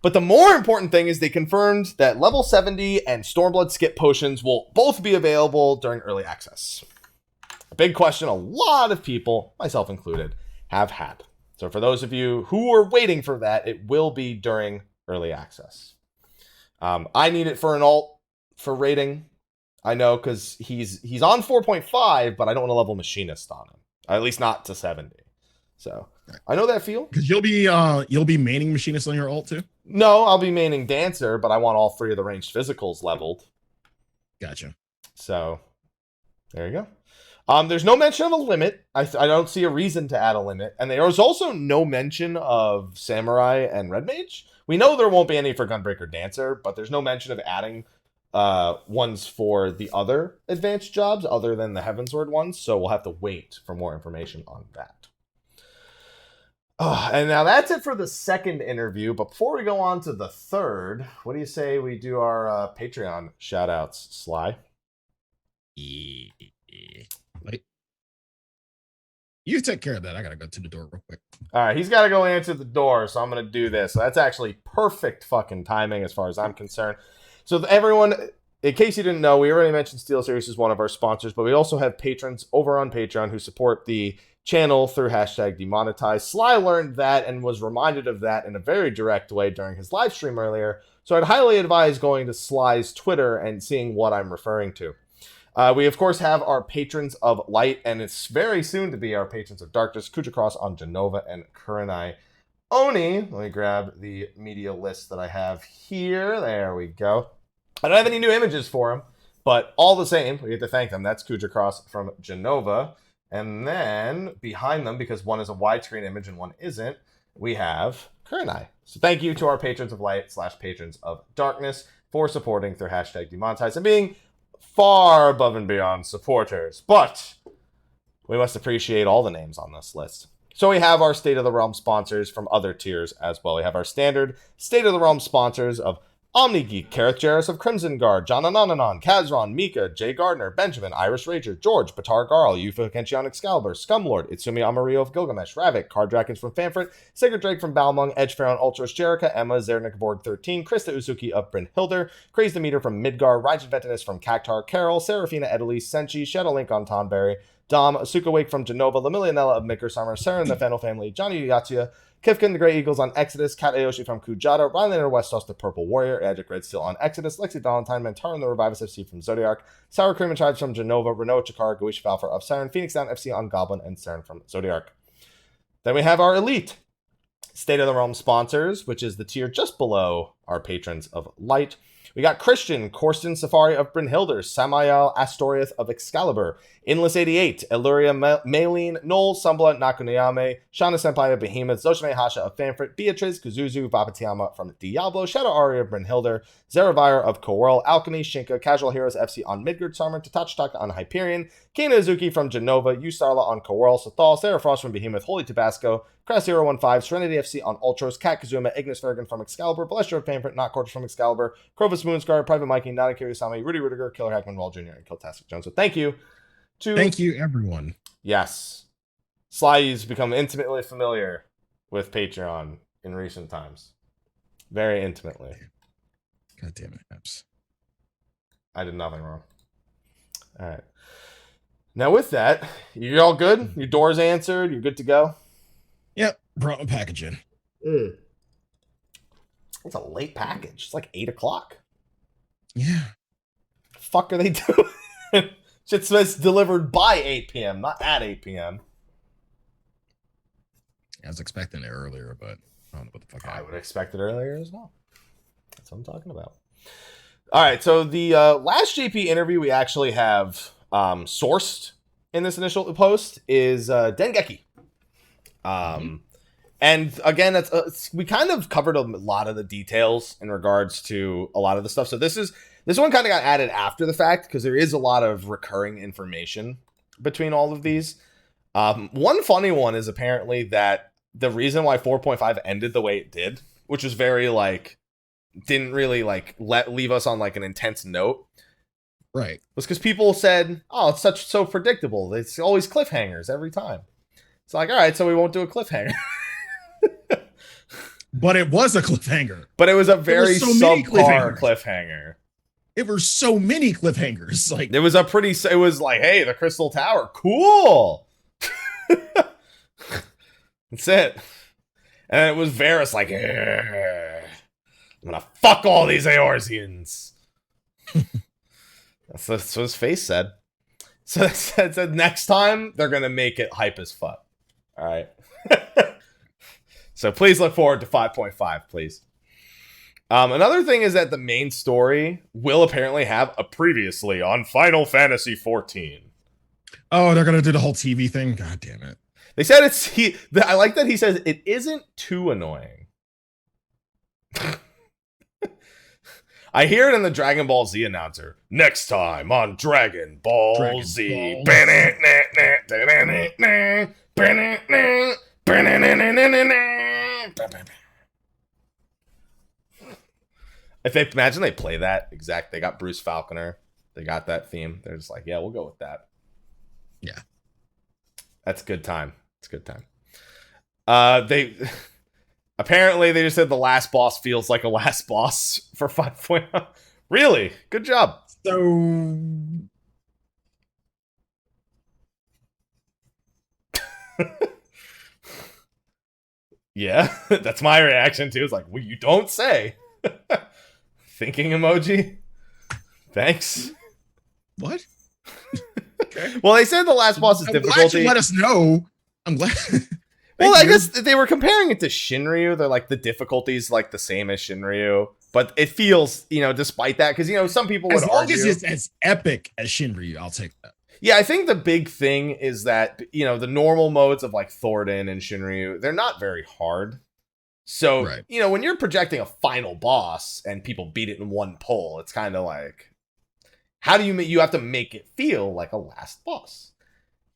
But the more important thing is they confirmed that level 70 and Stormblood skip potions will both be available during early access. A big question a lot of people, myself included, have had. So for those of you who are waiting for that, it will be during early access. I need it for an alt for rating. I know, because he's on 4.5, but I don't want to level Machinist on him. At least not to 70. So I know that feel. Because you'll be maining Machinist on your alt too? No, I'll be maining Dancer, but I want all three of the ranged physicals leveled. Gotcha. So there you go. There's no mention of a limit. I don't see a reason to add a limit. And there was also no mention of Samurai and Red Mage. We know there won't be any for Gunbreaker Dancer, but there's no mention of adding ones for the other advanced jobs other than the Heavensward ones. So we'll have to wait for more information on that. And now that's it for the second interview. But before we go on to the third, what do you say we do our Patreon shout-outs, Sly? Wait. You take care of that. I got to go to the door real quick. All right, he's got to go answer the door, so I'm going to do this. So that's actually perfect fucking timing as far as I'm concerned. So everyone, in case you didn't know, we already mentioned SteelSeries is one of our sponsors, but we also have patrons over on Patreon who support the channel through #demonetize. Sly learned that and was reminded of that in a very direct way during his live stream earlier. So I'd highly advise going to Sly's Twitter and seeing what I'm referring to. We, of course, have our patrons of light, and it's very soon to be our patrons of darkness, Khuja Cross on Jenova and Kurenai. Oni, let me grab the media list that I have here. There we go. I don't have any new images for him, but all the same, we get to thank them. That's Khuja Cross from Jenova. And then behind them, because one is a widescreen image and one isn't, we have Kurenai. So thank you to our patrons of light / patrons of darkness for supporting through #demonetize and being far above and beyond supporters. But we must appreciate all the names on this list. So we have our State of the Realm sponsors from other tiers as well. We have our standard State of the Realm sponsors of OmniGeek, Kareth Jarrus of Crimson Guard, John Anananon, Kazron, Mika, Jay Gardner, Benjamin, Irish Rager, George, Batar Garl, Yufa Kenshi on Excalibur, Scumlord, Itsumi Amarillo of Gilgamesh, Ravik, Card Dragons from Fanfrit, Sacred Drake from Balmung, Edge Pharaoh Ultros Jerica, Emma, Zernik Borg 13, Krista Uzuki of Brynhildr, Craze the Meter from Midgar, Rajan Ventinus from Cactar, Carol, Serafina Edelise, Senchi, Shadowlink on Tonberry, Dom, Asuka Wake from Jenova, Limilla Nelhah of Maker Summer, Serren the Fennel family, Janhyua Yotsuyu, Kifca and the Grey Eagles on Exodus, Kat Aoshi from Kujata, Rylanator Westaus The Purple Warrior, Eadric Redsteele on Exodus, Lexxie Valentine, Mantaru the Rivivus FC from Zodiark, Sour Cream and Chives from Jenova, Rynoet Chikara, Goetia Valefar of Siren, Phoenix Down FC on Goblin, and Serren from Zodiark. Then we have our Elite State of the Realm sponsors, which is the tier just below our patrons of Light. We got Christian, Corsten Safari of Brynhildr, Samael Astoriath of Excalibur, Inless88, Eluria Maylene, Noel, Sumbla, Nakunayame, Shana Senpai of Behemoth, Zoshime Hasha of Fanfrit, Beatriz, Kuzuzu, Vapatiama from Diablo, Shadow Aria of Brynhildr, Zeravire of Coworld, Alchemy, Shinka, Casual Heroes FC on Midgard Summer, Tatachitaka on Hyperion, Kana Azuki from Jenova, Usarla on Coworld, Sathal, Sarah Frost from Behemoth, Holy Tabasco, Crass 015, Serenity FC on Ultros, Kat Kazuma, Ignis Vergan from Excalibur, Balestra of Favorite, Not Quarters from Excalibur, Crovus Moonscar, Private Mikey, Not a Kiriyasami, Rudy Rudiger, Killer Hackman Wall Jr., and Kiltastic Jones. So thank you everyone. Yes. Sly's become intimately familiar with Patreon in recent times. Very intimately. God damn it, Eps. I did nothing wrong. All right. Now with that, you're all good? Your door's answered? You're good to go? Yep. Brought my package in. It's a late package. It's like 8 o'clock. Yeah. The fuck are they doing? Shit says delivered by 8 p.m., not at 8 p.m. I was expecting it earlier, but I don't know what the fuck happened. I would expect it earlier as well. That's what I'm talking about. All right, so the last JP interview we actually have sourced in this initial post is Dengeki. And again, we kind of covered a lot of the details in regards to a lot of the stuff. So this one kind of got added after the fact because there is a lot of recurring information between all of these. One funny one is apparently that the reason why 4.5 ended the way it did, which was very didn't really leave us on an intense note, right? Was because people said, "Oh, it's so predictable. It's always cliffhangers every time." It's all right, so we won't do a cliffhanger. But it was a cliffhanger. But it was a very subpar cliffhanger. It were so many cliffhangers. It was it was hey, the Crystal Tower, cool. That's it. And it was Varys I'm gonna fuck all these Eorzeans. That's what his face said. So it said next time they're gonna make it hype as fuck. All right. So please look forward to 5.5, please. Another thing is that the main story will apparently have a previously on Final Fantasy XIV. Oh, they're gonna do the whole TV thing. God damn it! They said I like that he says it isn't too annoying. I hear it in the Dragon Ball Z announcer. Next time on Dragon Ball Z. If they imagine they play that exact, they got Bruce Falconer, they got that theme. They're just yeah, we'll go with that. Yeah, that's a good time. It's a good time. They apparently they just said the last boss feels like a last boss for 5.0. Really, good job. So. Yeah, that's my reaction too. It's well, you don't say. Thinking emoji. Thanks. What? Okay. Well, they said the last boss is difficulty. Glad you let us know. I'm glad. Well, I guess they were comparing it to Shinryu. They're the difficulty's the same as Shinryu, but it feels, despite that, because some people would argue. As long as it's as epic as Shinryu, I'll take that. Yeah, I think the big thing is that, the normal modes of Thornton and Shinryu, they're not very hard. So, right. When you're projecting a final boss and people beat it in one pull, it's kind of how do you have to make it feel like a last boss?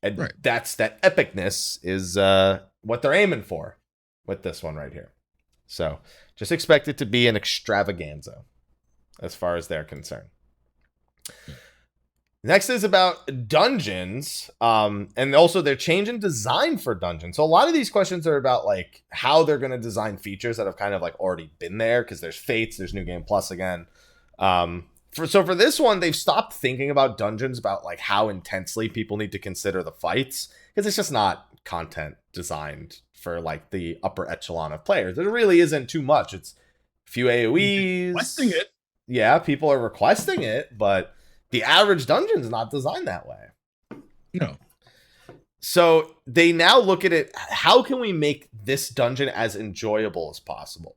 And right. that epicness is what they're aiming for with this one right here. So, just expect it to be an extravaganza as far as they're concerned. Yeah. Next is about dungeons, and also they're changing design for dungeons. So a lot of these questions are about how they're going to design features that have kind of already been there, because there's Fates, there's New Game Plus again. For this one, they've stopped thinking about dungeons, about how intensely people need to consider the fights, because it's just not content designed for the upper echelon of players. There really isn't too much. It's a few AoEs. Requesting it. Yeah, people are requesting it, but the average dungeon's not designed that way. No. So they now look at it, how can we make this dungeon as enjoyable as possible?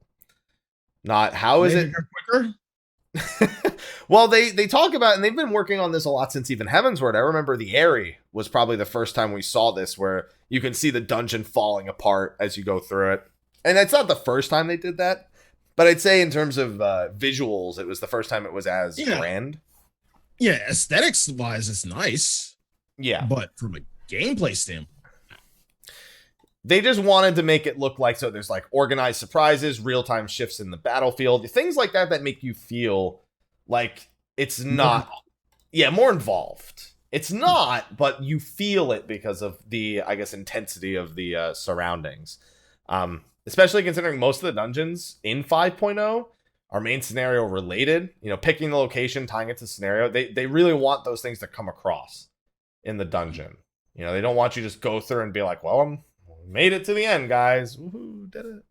Not how is it quicker? Well, they talk about, and they've been working on this a lot since even Heavensward. I remember the Aerie was probably the first time we saw this, where you can see the dungeon falling apart as you go through it. And it's not the first time they did that, but I'd say in terms of visuals, it was the first time it was as grand. Yeah, aesthetics wise, it's nice. Yeah. But from a gameplay standpoint. They just wanted to make it look like, so there's like organized surprises, real-time shifts in the battlefield, things like that make you feel like it's not, more involved. It's not, but you feel it because of the, I guess, intensity of the surroundings. Especially considering most of the dungeons in 5.0 are main scenario related. Picking the location, tying it to scenario. They really want those things to come across in the dungeon. They don't want you to just go through and be like, well, made it to the end, guys. Woohoo, did it.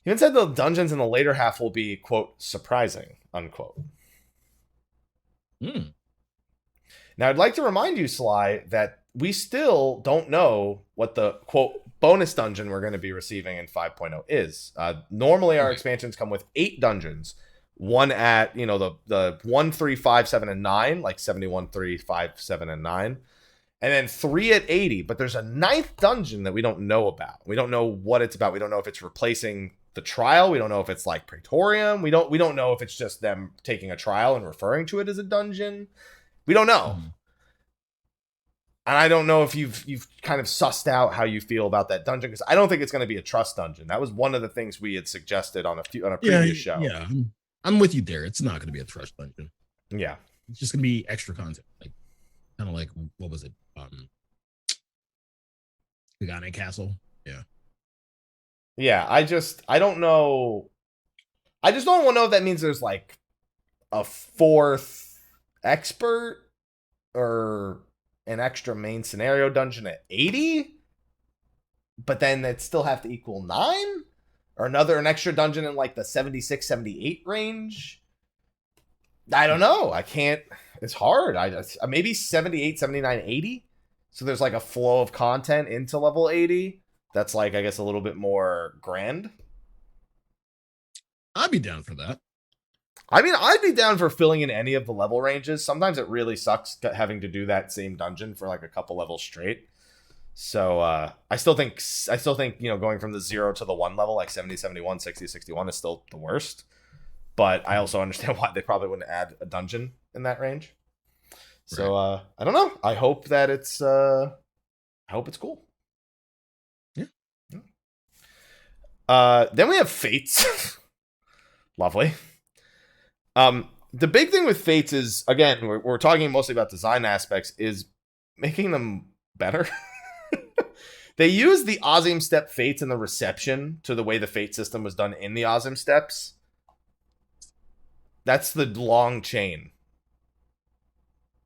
Even said the dungeons in the later half will be, quote, surprising, unquote. Now, I'd like to remind you, Sly, that we still don't know what the, quote, bonus dungeon we're going to be receiving in 5.0 is. Normally, our expansions come with 8 dungeons. One at, the 1, 3, 5, 7, and 9, like 71, 3, 5, 7, and 9. And then 3 at 80. But there's a 9th dungeon that we don't know about. We don't know what it's about. We don't know if it's replacing the trial. We don't know if it's like Praetorium. We don't know if it's just them taking a trial and referring to it as a dungeon. We don't know. And I don't know if you've kind of sussed out how you feel about that dungeon, because I don't think it's going to be a trust dungeon. That was one of the things we had suggested on a previous show. Yeah, I'm with you there. It's not going to be a trust dungeon. Yeah, it's just going to be extra content, like kind of like, what was it? Kurenai Castle. Yeah. I don't know. I just don't want to know if that means there's like a 4th expert or an extra main scenario dungeon at 80, but then it still have to equal 9, or an extra dungeon in like the 76, 78 range. I don't know. I can't. It's hard. Maybe 78, 79, 80. So there's like a flow of content into level 80. That's like, I guess, a little bit more grand. I'd be down for that. I mean, I'd be down for filling in any of the level ranges. Sometimes it really sucks having to do that same dungeon for like a couple levels straight. So I still think going from the 0 to the 1 level, like 70, 71, 60, 61 is still the worst. But I also understand why they probably wouldn't add a dungeon in that range. So I don't know. I hope that it's cool. Yeah. Then we have Fates. Lovely. The big thing with Fates is, again, we're talking mostly about design aspects, is making them better. They use the Ozim Step Fates in the reception to the way the Fate system was done in the Ozim Steps. That's the long chain.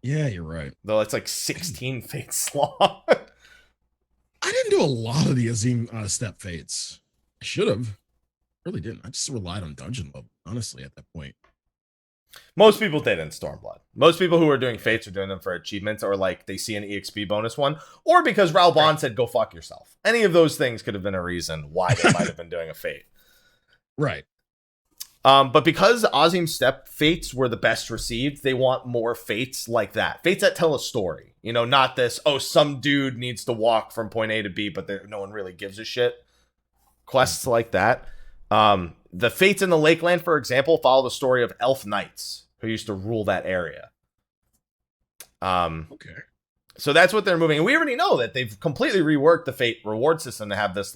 Yeah, you're right. Though it's like 16 Fates long. I didn't do a lot of the Ozim Step Fates. I should have. Really didn't. I just relied on dungeon level, honestly, at that point. Most people did in Stormblood. Most people who are doing Fates are doing them for achievements, or like they see an EXP bonus one, or because Raoul Bond said, go fuck yourself. Any of those things could have been a reason why they might have been doing a Fate. Right. But because Ozim Step Fates were the best received, they want more Fates like that. Fates that tell a story. Not this, some dude needs to walk from point A to B, but no one really gives a shit. Quests like that. The Fates in the Lakeland, for example, follow the story of elf knights who used to rule that area. Okay. So that's what they're moving. And we already know that they've completely reworked the Fate reward system to have this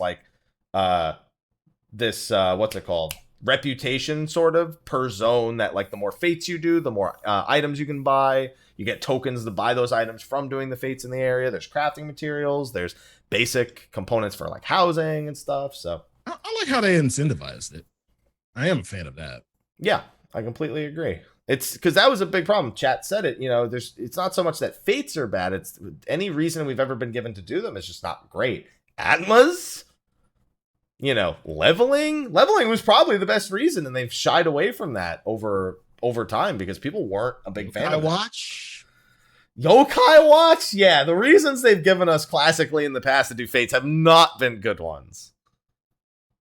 what's it called? Reputation sort of per zone, that like the more Fates you do, the more items you can buy. You get tokens to buy those items from doing the Fates in the area. There's crafting materials. There's basic components for like housing and stuff. So I like how they incentivized it. I am a fan of that. Yeah, I completely agree. It's because that was a big problem. Chat said it. It's not so much that Fates are bad. It's any reason we've ever been given to do them is just not great. Atmas, leveling was probably the best reason, and they've shied away from that over time because people weren't a big fan of it. Yokai Watch? Yeah, the reasons they've given us classically in the past to do Fates have not been good ones.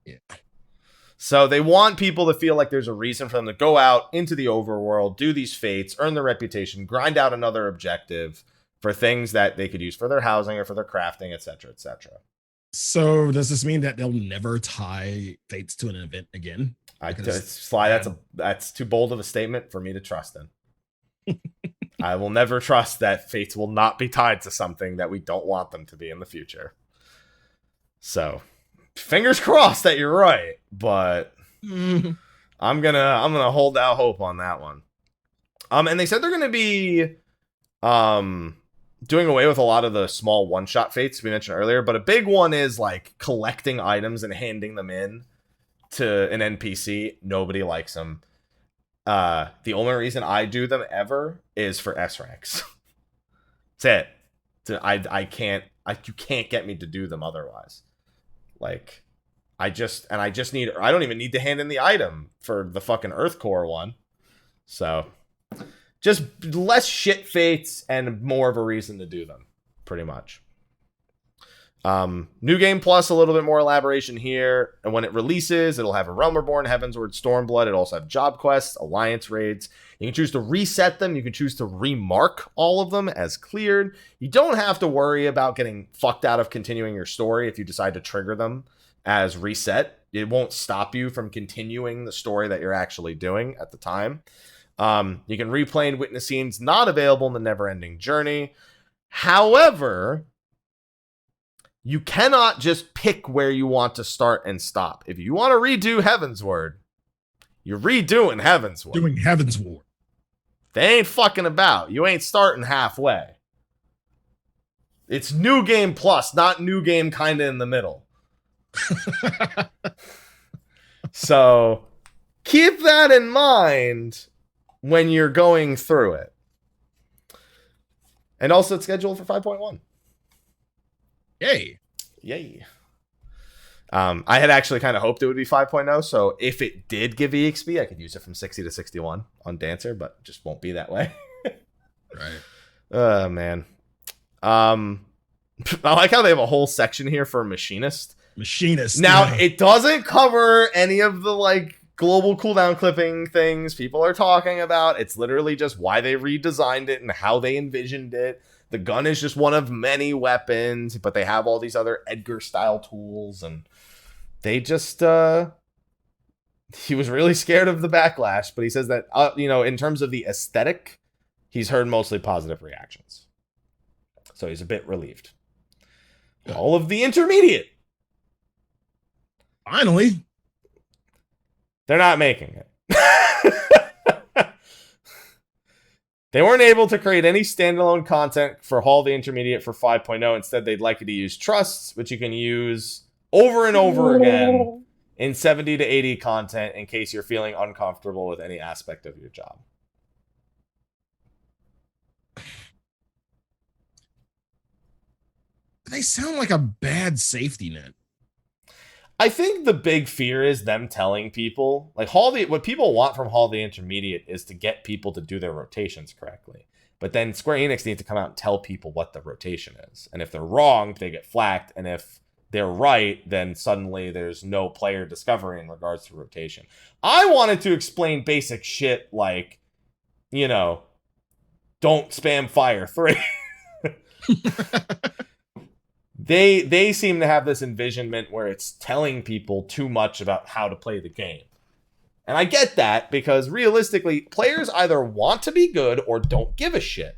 Yeah. So they want people to feel like there's a reason for them to go out into the overworld, do these Fates, earn their reputation, grind out another objective for things that they could use for their housing or for their crafting, etc., etc. So does this mean that they'll never tie Fates to an event again? Sly, that's too bold of a statement for me to trust in. I will never trust that Fates will not be tied to something that we don't want them to be in the future. So, fingers crossed that you're right, but I'm gonna hold out hope on that one. And they said they're gonna be doing away with a lot of the small one-shot fates we mentioned earlier, but a big one is like collecting items and handing them in to an NPC. Nobody likes them. The only reason I do them ever is for S ranks. That's it. You can't get me to do them otherwise. Like, I don't even need to hand in the item for the fucking Earth Core one. So, just less shit fates and more of a reason to do them, pretty much. New Game Plus, a little bit more elaboration here. And when it releases, it'll have a Realm Reborn, Heavensward, Stormblood. It'll also have job quests, alliance raids. You can choose to reset them. You can choose to remark all of them as cleared. You don't have to worry about getting fucked out of continuing your story if you decide to trigger them as reset. It won't stop you from continuing the story that you're actually doing at the time. You can replay and witness scenes not available in the Neverending Journey. However, you cannot just pick where you want to start and stop. If you want to redo Heavensward, you're redoing Heavensward. Doing Heavensward. They ain't fucking about. You ain't starting halfway. It's New Game Plus, not New Game kinda in the middle. So, keep that in mind when you're going through it. And also, it's scheduled for 5.1. Yay. I had actually kind of hoped it would be 5.0, so if it did give EXP, I could use it from 60 to 61 on Dancer, but it just won't be that way. Right. Oh, man. I like how they have a whole section here for Machinist. Now, yeah. It doesn't cover any of the, like, global cooldown clipping things people are talking about. It's literally just why they redesigned it and how they envisioned it. The gun is just one of many weapons, but they have all these other Edgar-style tools, and they just, he was really scared of the backlash, but he says that, in terms of the aesthetic, he's heard mostly positive reactions. So he's a bit relieved. All of the intermediate. Finally. They're not making it. They weren't able to create any standalone content for Hall the Intermediate for 5.0. Instead, they'd like you to use trusts, which you can use over and over again in 70 to 80 content in case you're feeling uncomfortable with any aspect of your job. They sound like a bad safety net. I think the big fear is them telling people, like, what people want from Hall the Intermediate is to get people to do their rotations correctly. But then Square Enix needs to come out and tell people what the rotation is. And if they're wrong, they get flacked. And if they're right, then suddenly there's no player discovery in regards to rotation. I wanted to explain basic shit like, don't spam fire 3. They seem to have this envisionment where it's telling people too much about how to play the game. And I get that because realistically, players either want to be good or don't give a shit.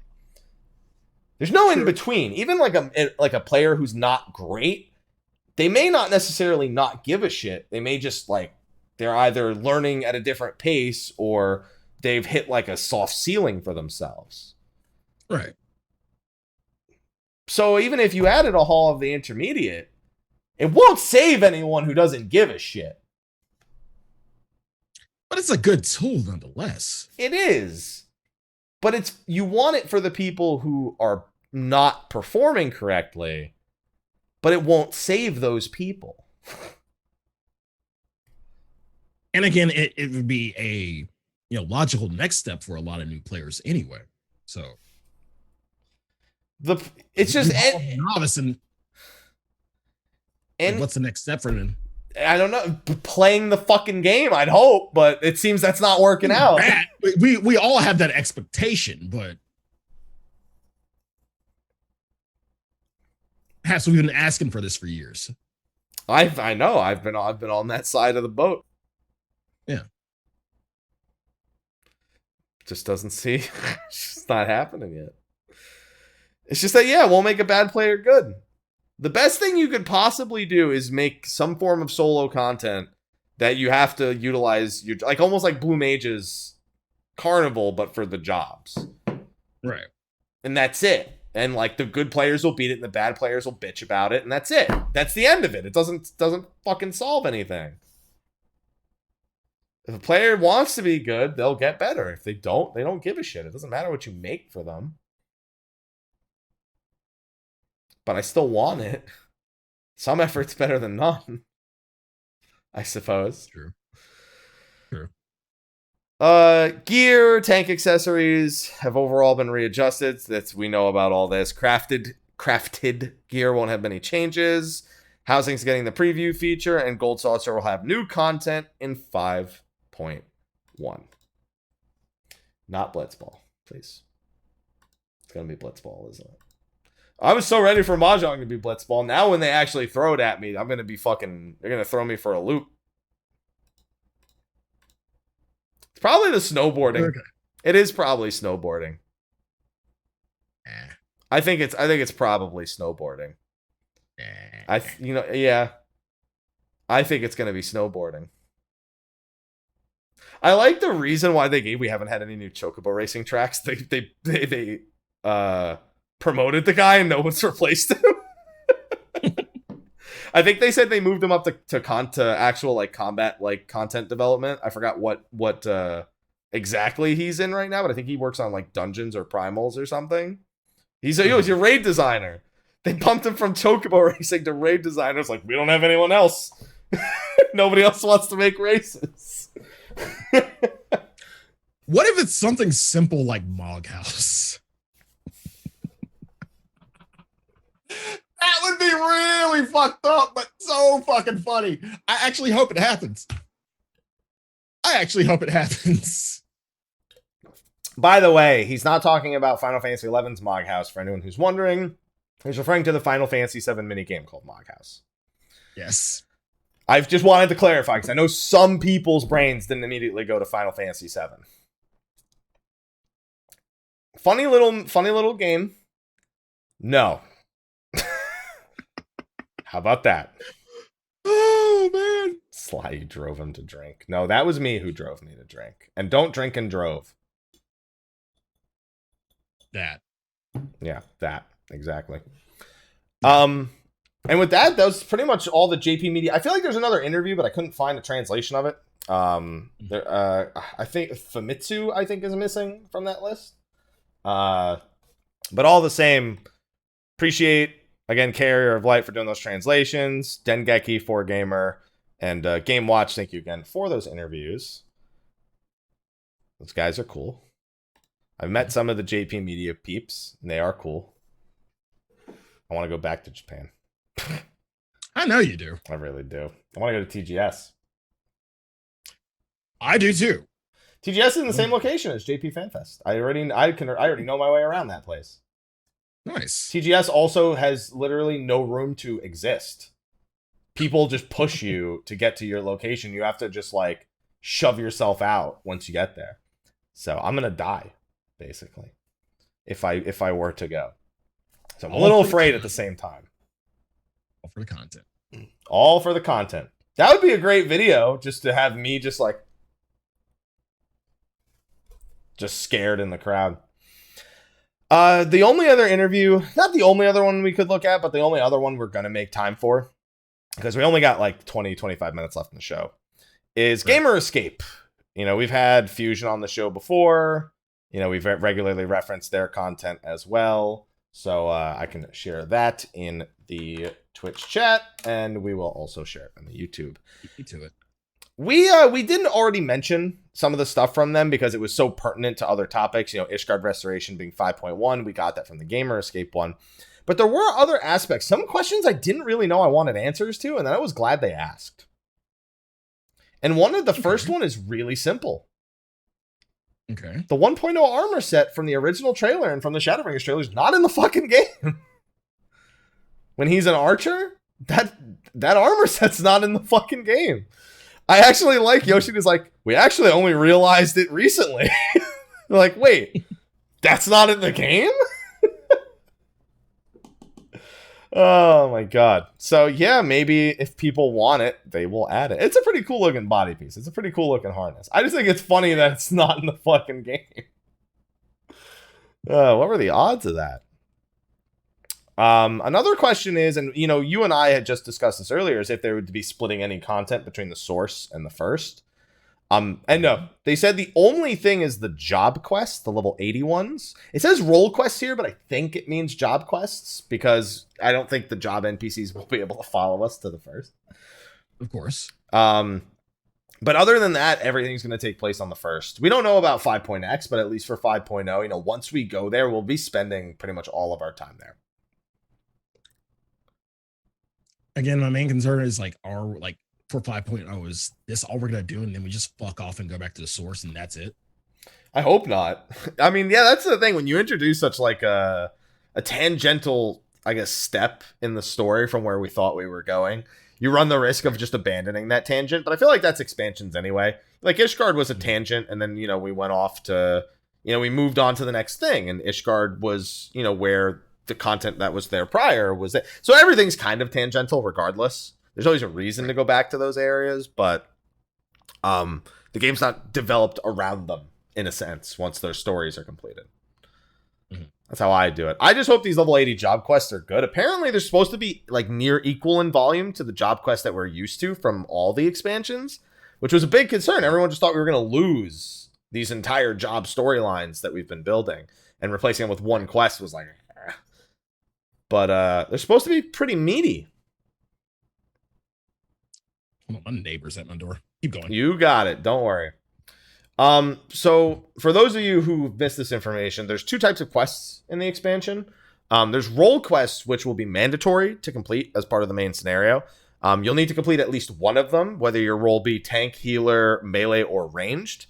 There's no in between. Even like a player who's not great, they may not necessarily not give a shit. They may just they're either learning at a different pace or they've hit like a soft ceiling for themselves. Right. So even if you added a Hall of the Intermediate, it won't save anyone who doesn't give a shit. But it's a good tool nonetheless. It is. But you want it for the people who are not performing correctly, but it won't save those people. And again, it would be a logical next step for a lot of new players anyway. So it's just novice and what's the next step for them? I don't know. Playing the fucking game, I'd hope, but it seems that's not working out. We all have that expectation, but we've been asking for this for years. I know. I've been on that side of the boat. Yeah. Just doesn't see. It's just not happening yet. It's just that, we'll make a bad player good. The best thing you could possibly do is make some form of solo content that you have to utilize your, like, almost like Blue Mage's Carnival, but for the jobs. Right. And that's it. And like the good players will beat it and the bad players will bitch about it, and that's it. That's the end of it. It doesn't fucking solve anything. If a player wants to be good, they'll get better. If they don't give a shit. It doesn't matter what you make for them. But I still want it. Some effort's better than none, I suppose. True. Gear, tank accessories have overall been readjusted. We know about all this. Crafted gear won't have many changes. Housing's getting the preview feature, and Gold Saucer will have new content in 5.1. Not Blitzball, please. It's gonna be Blitzball, isn't it? I was so ready for Mahjong to be Blitzball. Now when they actually throw it at me, I'm gonna be fucking. They're gonna throw me for a loop. It's probably the snowboarding. Okay. It is probably snowboarding. I think it's probably snowboarding. I think it's gonna be snowboarding. I like the reason why we haven't had any new Chocobo racing tracks. They promoted the guy and no one's replaced him. I think they said they moved him up to actual like combat like content development. I forgot what exactly he's in right now, but I think he works on like dungeons or primals or something. He's your raid designer. They bumped him from Chocobo racing to raid designer. It's like, we don't have anyone else. Nobody else wants to make races. What if it's something simple like Moghouse? That would be really fucked up, but so fucking funny. I actually hope it happens. By the way, he's not talking about Final Fantasy XI's Moghouse, for anyone who's wondering. He's referring to the Final Fantasy VII minigame called Moghouse. Yes. I've just wanted to clarify, because I know some people's brains didn't immediately go to Final Fantasy VII. Funny little game. No. How about that? Oh, man. Slyh drove him to drink. No, that was me who drove me to drink. And don't drink and drove. That. Yeah, that. Exactly. And with that was pretty much all the JP Media. I feel like there's another interview, but I couldn't find a translation of it. I think Famitsu, is missing from that list. But all the same, appreciate, again, Carrier of Light for doing those translations. Dengeki, 4Gamer, and Game Watch, thank you again for those interviews. Those guys are cool. I've met some of the JP Media peeps, and they are cool. I want to go back to Japan. I know you do. I really do. I want to go to TGS. I do too. TGS is in the same location as JP FanFest. I already know my way around that place. Nice. TGS also has literally no room to exist. People just push you to get to your location. You have to just like shove yourself out once you get there. So I'm gonna die, basically, if I were to go. So I'm a little afraid at the same time. All for the content. All for the content. That would be a great video, just to have me just scared in the crowd. The only other interview, not the only other one we could look at, but the only other one we're going to make time for, because we only got like 20, 25 minutes left in the show, is Gamer Escape. We've had Fusion on the show before. We've regularly referenced their content as well. So I can share that in the Twitch chat, and we will also share it on the YouTube. Beat me to it. We didn't already mention some of the stuff from them because it was so pertinent to other topics. Ishgard Restoration being 5.1. We got that from the Gamer Escape one. But there were other aspects. Some questions I didn't really know I wanted answers to, and then I was glad they asked. And the first one is really simple. Okay. The 1.0 armor set from the original trailer and from the Shadowbringers trailer is not in the fucking game. When he's an archer, that armor set's not in the fucking game. I actually like Yoshida's like, we actually only realized it recently. Like, wait, that's not in the game? Oh my god. So yeah, maybe if people want it, they will add it. It's a pretty cool looking body piece. It's a pretty cool looking harness. I just think it's funny that it's not in the fucking game. What were the odds of that? Another question is, and you know, you and I had just discussed this earlier, is if they would be splitting any content between the source and the first. And no, they said the only thing is the job quests, the level 80 ones. It says role quests here, but I think it means job quests because I don't think the job NPCs will be able to follow us to the first. Of course. But other than that, everything's going to take place on the first. We don't know about 5.x, but at least for 5.0, you know, once we go there, we'll be spending pretty much all of our time there. Again, my main concern is like for 5.0, is this all we're gonna do, and then we just fuck off and go back to the source, and that's it? I hope not. I mean, yeah, that's the thing. When you introduce such like a tangential, I guess, step in the story from where we thought we were going, you run the risk of just abandoning that tangent. But I feel like that's expansions anyway. Like Ishgard was a tangent, and then, you know, we went off to, you know, we moved on to the next thing, and Ishgard was, you know, where the content that was there prior was there. So everything's kind of tangential regardless. There's always a reason to go back to those areas, but the game's not developed around them in a sense once those stories are completed. Mm-hmm. That's how I do it. I just hope these level 80 job quests are good. Apparently, they're supposed to be like near equal in volume to the job quests that we're used to from all the expansions, which was a big concern. Everyone just thought we were going to lose these entire job storylines that we've been building, and replacing them with one quest was like, eh. But they're supposed to be pretty meaty. Hold on, my neighbor's at my door. Keep going. You got it. Don't worry. So for those of you who missed this information, there's two types of quests in the expansion. There's role quests, which will be mandatory to complete as part of the main scenario. You'll need to complete at least one of them, whether your role be tank, healer, melee, or ranged.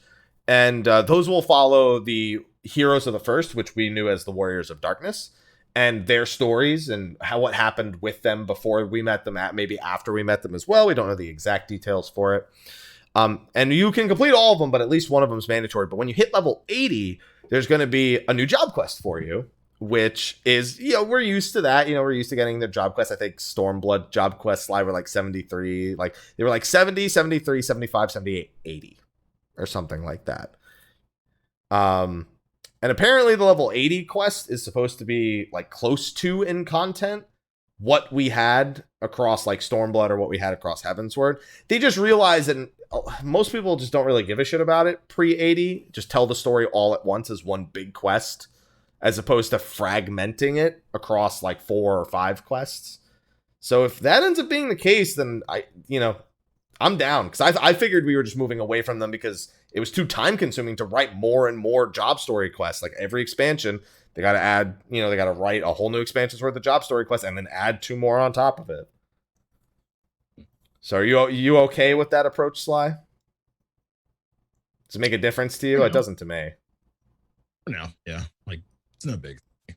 And those will follow the heroes of the first, which we knew as the Warriors of Darkness, and their stories and what happened with them before we met them, maybe after we met them as well. We don't know the exact details for it. And you can complete all of them, but at least one of them is mandatory. But when you hit level 80, there's going to be a new job quest for you, which is, you know, we're used to that. You know, we're used to getting the job quests. I think Stormblood job quests Slyh were like 73. Like, they were like 70, 73, 75, 78, 80 or something like that. And apparently the level 80 quest is supposed to be like close to in content what we had across like Stormblood or what we had across Heavensward. They just realized that most people just don't really give a shit about it pre-80. Just tell the story all at once as one big quest, as opposed to fragmenting it across like 4 or 5 quests. So if that ends up being the case, then I'm down, because I figured we were just moving away from them because it was too time consuming to write more and more job story quests. Like every expansion, they got to add, they got to write a whole new expansion's worth of job story quests and then add 2 more on top of it. So are you okay with that approach, Slyh? Does it make a difference to you? It doesn't to me. For now, yeah. Like, it's no big thing.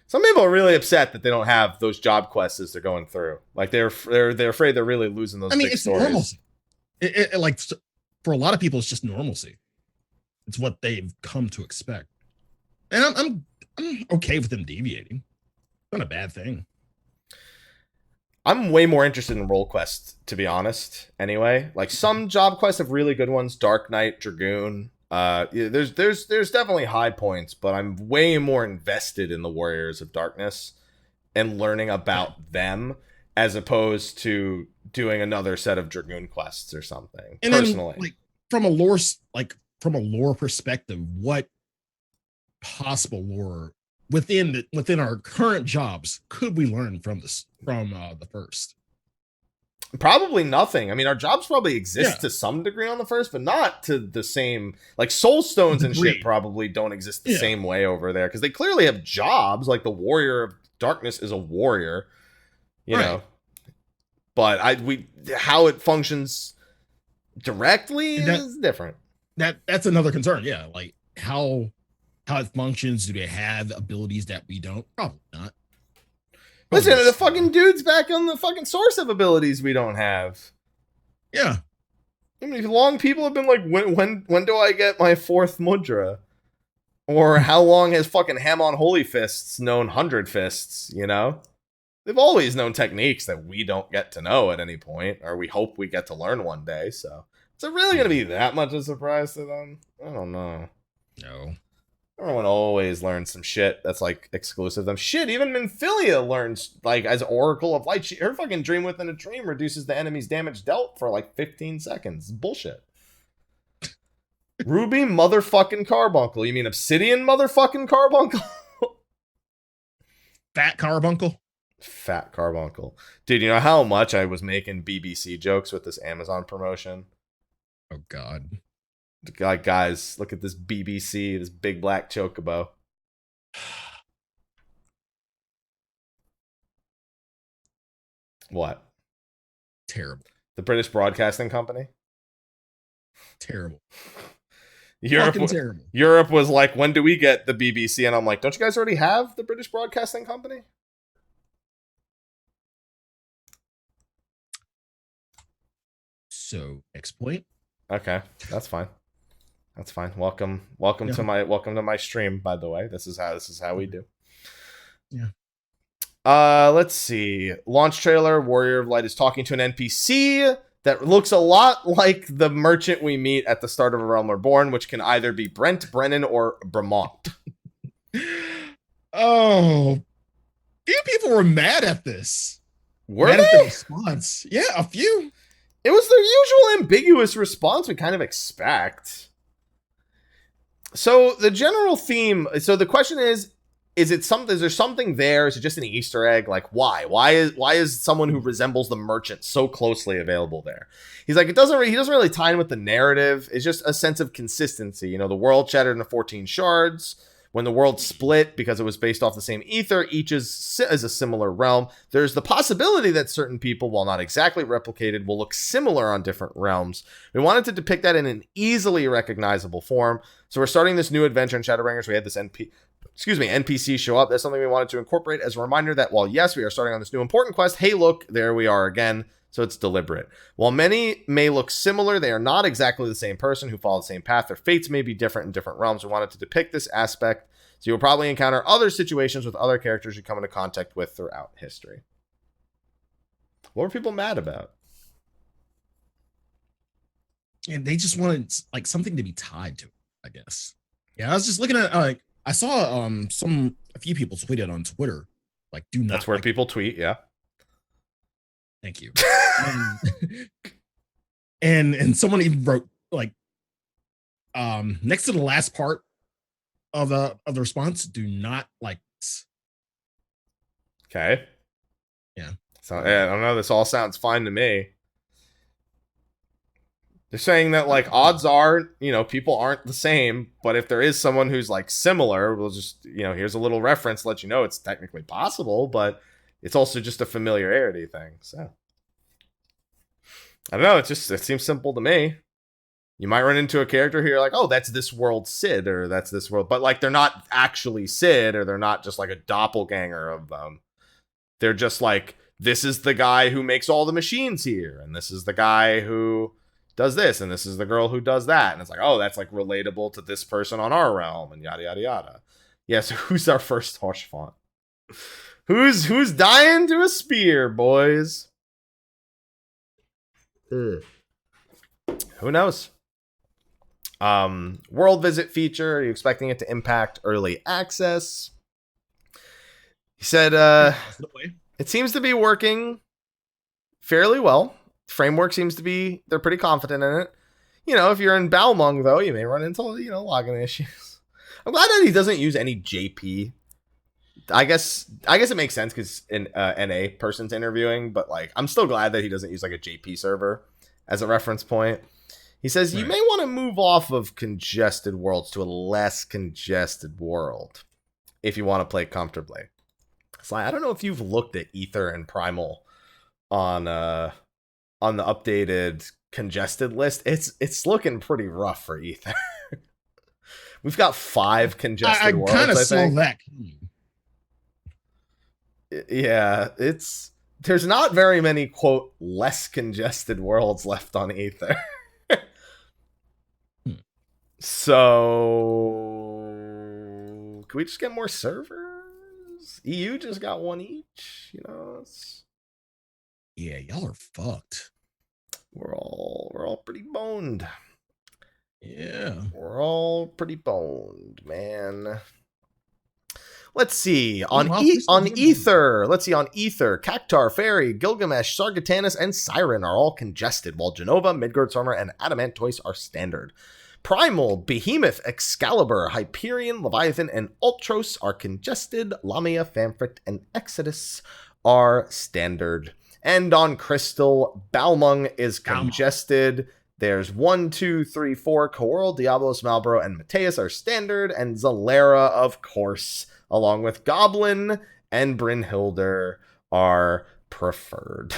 Some people are really upset that they don't have those job quests as they're going through. Like they're afraid they're really losing those big it's stories. Normalcy. It like, for a lot of people, it's just normalcy. It's what they've come to expect. And I'm okay with them deviating. It's not a bad thing. I'm way more interested in role quests, to be honest, anyway. Like, some job quests have really good ones. Dark Knight, Dragoon. There's definitely high points, but I'm way more invested in the Warriors of Darkness and learning about them as opposed to doing another set of Dragoon quests or something. And personally, then, from a lore perspective, what possible lore within our current jobs could we learn from the first? Probably nothing. I mean, our jobs probably exist to some degree on the first, but not to the same. Like, soul stones and shit probably don't exist the same way over there, because they clearly have jobs. Like, the Warrior of Darkness is a warrior, you know. But how it functions directly is different. That's another concern. Yeah, like how it functions. Do they have abilities that we don't? Probably not. Listen, the fucking dude's back on the fucking source of abilities we don't have. Yeah. I mean, long people have been like, when do I get my 4th mudra? Or how long has fucking Hamon Holy Fists known 100 Fists, you know? They've always known techniques that we don't get to know at any point, or we hope we get to learn one day. So is it really going to be that much of a surprise to them? I don't know. No. Everyone always learns some shit that's like exclusive to them. Shit, even Minfilia learns like as Oracle of Light. Her fucking dream within a dream reduces the enemy's damage dealt for like 15 seconds. It's bullshit. Ruby motherfucking Carbuncle. You mean Obsidian motherfucking Carbuncle? Fat Carbuncle. Fat Carbuncle. Dude, you know how much I was making BBC jokes with this Amazon promotion? Oh, God. Like, guys, look at this BBC, this big black chocobo. What? Terrible. The British Broadcasting Company? Terrible. Terrible. Europe was like, when do we get the BBC? And I'm like, don't you guys already have the British Broadcasting Company? So, exploit. Okay, that's fine. That's fine. Welcome to my stream. By the way, this is how we do. Yeah. Let's see. Launch trailer. Warrior of Light is talking to an NPC that looks a lot like the merchant we meet at the start of A Realm Reborn, which can either be Brent, Brennan, or Bremont. Oh, few people were mad at this. Were mad they? At the response? Yeah, a few. It was the usual ambiguous response we kind of expect. So the general theme. So the question is it something? Is there something there? Is it just an Easter egg? Like why? Why is someone who resembles the merchant so closely available there? He's like, he doesn't really tie in with the narrative. It's just a sense of consistency. You know, the world shattered into 14 shards. When the world split because it was based off the same ether, each is a similar realm. There's the possibility that certain people, while not exactly replicated, will look similar on different realms. We wanted to depict that in an easily recognizable form. So we're starting this new adventure in Shadowbringers. We had this NPC show up. That's something we wanted to incorporate as a reminder that while yes, we are starting on this new important quest, hey look, there we are again. So it's deliberate. While many may look similar, they are not exactly the same person who followed the same path. Their fates may be different in different realms. We wanted to depict this aspect, so you'll probably encounter other situations with other characters you come into contact with throughout history. What were people mad about? And they just wanted like something to be tied to it, I guess. Yeah, I was just looking at I saw a few people tweeted on Twitter like do not. That's where people tweet, yeah. Thank you. and someone even wrote like next to the last part of the response, do not like this. Okay. Yeah. So yeah, I don't know. This all sounds fine to me. They're saying that like odds are, you know, people aren't the same, but if there is someone who's like similar, we'll just, you know, here's a little reference to let you know it's technically possible, but it's also just a familiarity thing. So I don't know. It seems simple to me. You might run into a character here like, oh, that's this world Sid, or that's this world, but like they're not actually Sid, or they're not just like a doppelganger of them. They're just like, this is the guy who makes all the machines here, and this is the guy who does this, and this is the girl who does that, and it's like, oh, that's like relatable to this person on our realm, and yada yada yada. Yeah, so who's our first Hosh font? Who's dying to a spear, boys? Who knows? World visit feature. Are you expecting it to impact early access? He said it seems to be working fairly well. Framework seems to be, they're pretty confident in it. You know, if you're in Balmung, though, you may run into, you know, login issues. I'm glad that he doesn't use any JP. I guess it makes sense because an NA person's interviewing, but like I'm still glad that he doesn't use like a JP server as a reference point. He says you may want to move off of congested worlds to a less congested world if you want to play comfortably. Sly, I don't know if you've looked at Ether and Primal on the updated congested list. It's looking pretty rough for Ether. We've got 5 congested worlds. I kind of saw that. Yeah, there's not very many, quote, less congested worlds left on Ether. So, can we just get more servers? EU just got one each. You know, yeah, y'all are fucked. We're all pretty boned. Yeah, we're all pretty boned, man. Let's see on Ether. Let's see on Ether. Cactar, Fairy, Gilgamesh, Sargatanas, and Siren are all congested, while Jenova, Midgardsormr, and Adamantoise are standard. Primal, Behemoth, Excalibur, Hyperion, Leviathan, and Ultros are congested. Lamia, Famfrit, and Exodus are standard. And on Crystal, Balmung is congested. There's 1, 2, 3, 4. Coral, Diablos, Malboro, and Mateus are standard. And Zalera, of course, along with Goblin and Brynhildr, are preferred.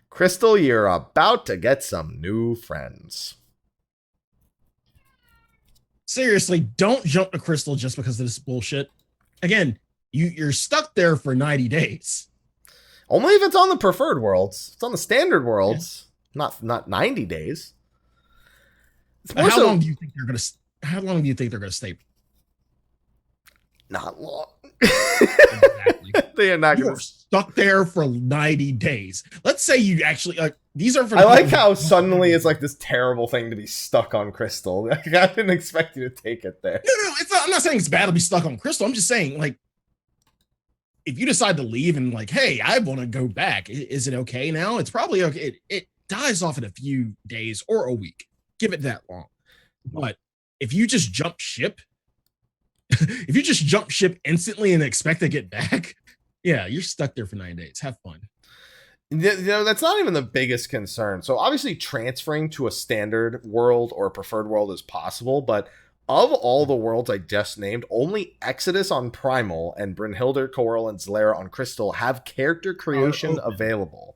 Crystal, you're about to get some new friends. Seriously, don't jump to Crystal just because of this bullshit. Again, you're stuck there for 90 days. Only if it's on the preferred worlds. It's on the standard worlds, not 90 days. How long do you think they're gonna stay? Not long. Exactly. They are not going to stuck there for 90 days. Let's say you actually these are for I like how suddenly it's like this terrible thing to be stuck on Crystal. Like, I didn't expect you to take it there. No, I'm not saying it's bad to be stuck on Crystal. I'm just saying, like, if you decide to leave and like, hey, I want to go back, is it okay now? It's probably okay. It dies off in a few days or a week. Give it that long. But if you just jump ship, instantly and expect to get back, yeah, you're stuck there for 9 days. Have fun. You know, that's not even the biggest concern. So obviously transferring to a standard world or a preferred world is possible, but of all the worlds I just named, only Exodus on Primal and Brynhildr, Coral, and Zalera on Crystal have character creation available.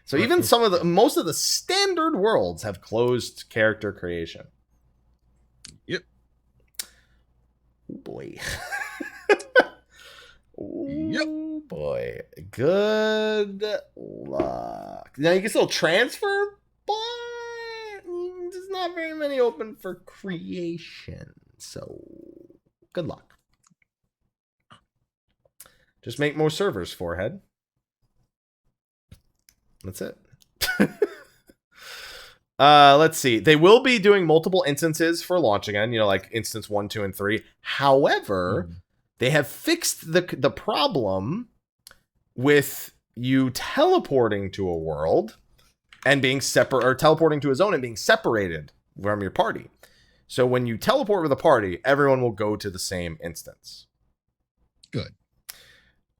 So even most of the standard worlds have closed character creation. Yep. Oh boy. Yep. Boy. Good luck. Now you can still transfer, but there's not very many open for creation. So good luck. Just make more servers, Forehead. That's it. Let's see. They will be doing multiple instances for launch again, you know, like instance 1, 2, and 3. However, they have fixed the problem with you teleporting to a world and being separate, or teleporting to a zone and being separated from your party. So when you teleport with a party, everyone will go to the same instance. Good.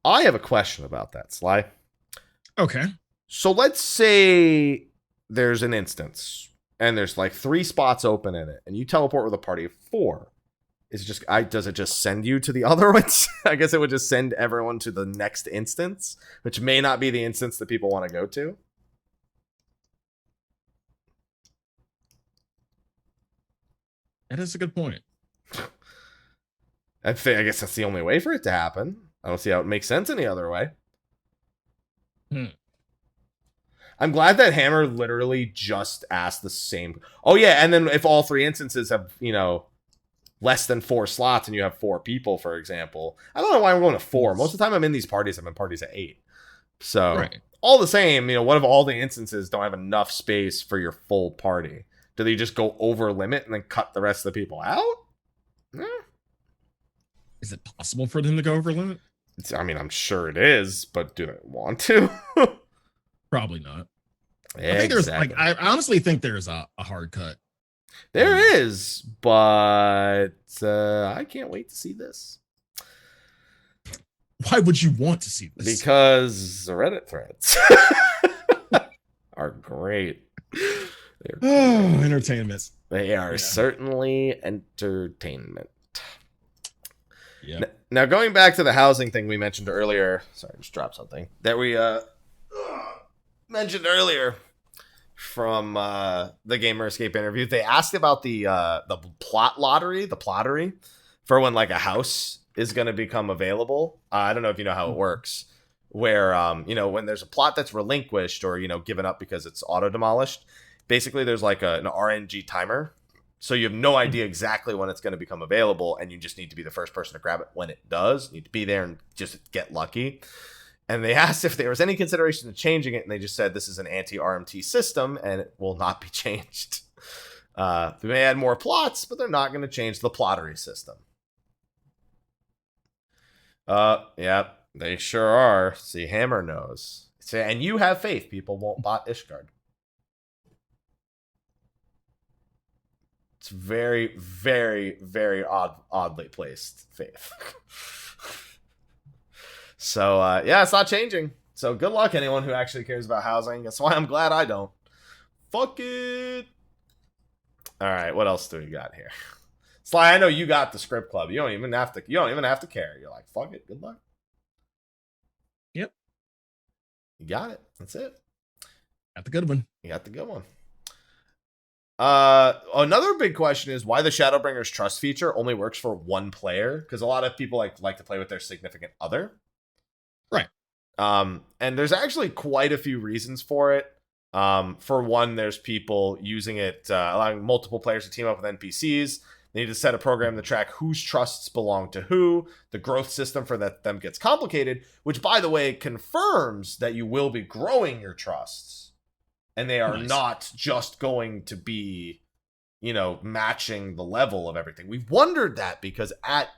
I have a question about that, Sly. Okay. So let's say there's an instance and there's like 3 spots open in it, and you teleport with a party of 4. Does it just send you to the other ones? I guess it would just send everyone to the next instance, which may not be the instance that people want to go to. That is a good point. I guess that's the only way for it to happen. I don't see how it makes sense any other way. I'm glad that Hammer literally just asked the same. Oh yeah, and then if all 3 instances have, you know, less than 4 slots and you have 4 people, for example. I don't know why I'm going to 4. Most of the time I'm in these parties, I'm in parties at 8. So right. All the same, you know, what if all the instances don't have enough space for your full party? Do they just go over limit and then cut the rest of the people out? Is it possible for them to go over limit? I mean, I'm sure it is, but do they want to? Probably not. Exactly. I think there's I honestly think there's a hard cut. There is, but I can't wait to see this. Why would you want to see this? Because the Reddit threads are great. Entertainment. They are certainly entertainment. Yeah. Now, going back to the housing thing we mentioned earlier. Sorry, I just dropped something that we mentioned earlier from the Gamer Escape interview. They asked about the plot lottery, the plottery, for when like a house is going to become available. I don't know if you know how it works, where you know, when there's a plot that's relinquished or, you know, given up because it's auto demolished, basically there's like an RNG timer So you have no idea exactly when it's going to become available, and you just need to be the first person to grab it when it does. You need to be there and just get lucky. And they asked if there was any consideration to changing it, and they just said this is an anti-RMT system, and it will not be changed. They may add more plots, but they're not going to change the plottery system. Yeah, they sure are. See, Hammer knows. And you have faith people won't bot Ishgard. It's very, very, very oddly placed faith. So, yeah, it's not changing. So good luck, anyone who actually cares about housing. That's why I'm glad I don't. Fuck it. All right, what else do we got here? Sly, I know you got the script club. You don't even have to care. You're like, fuck it. Good luck. Yep. You got it. That's it. Got the good one. You got the good one. Another big question is why the Shadowbringers trust feature only works for one player, because a lot of people like to play with their significant other. Right. And there's actually quite a few reasons for it. For one, there's people using it, allowing multiple players to team up with NPCs. They need to set a program to track whose trusts belong to who. The growth system for them gets complicated, which, by the way, confirms that you will be growing your trusts. And they are not just going to be, matching the level of everything. We've wondered that because at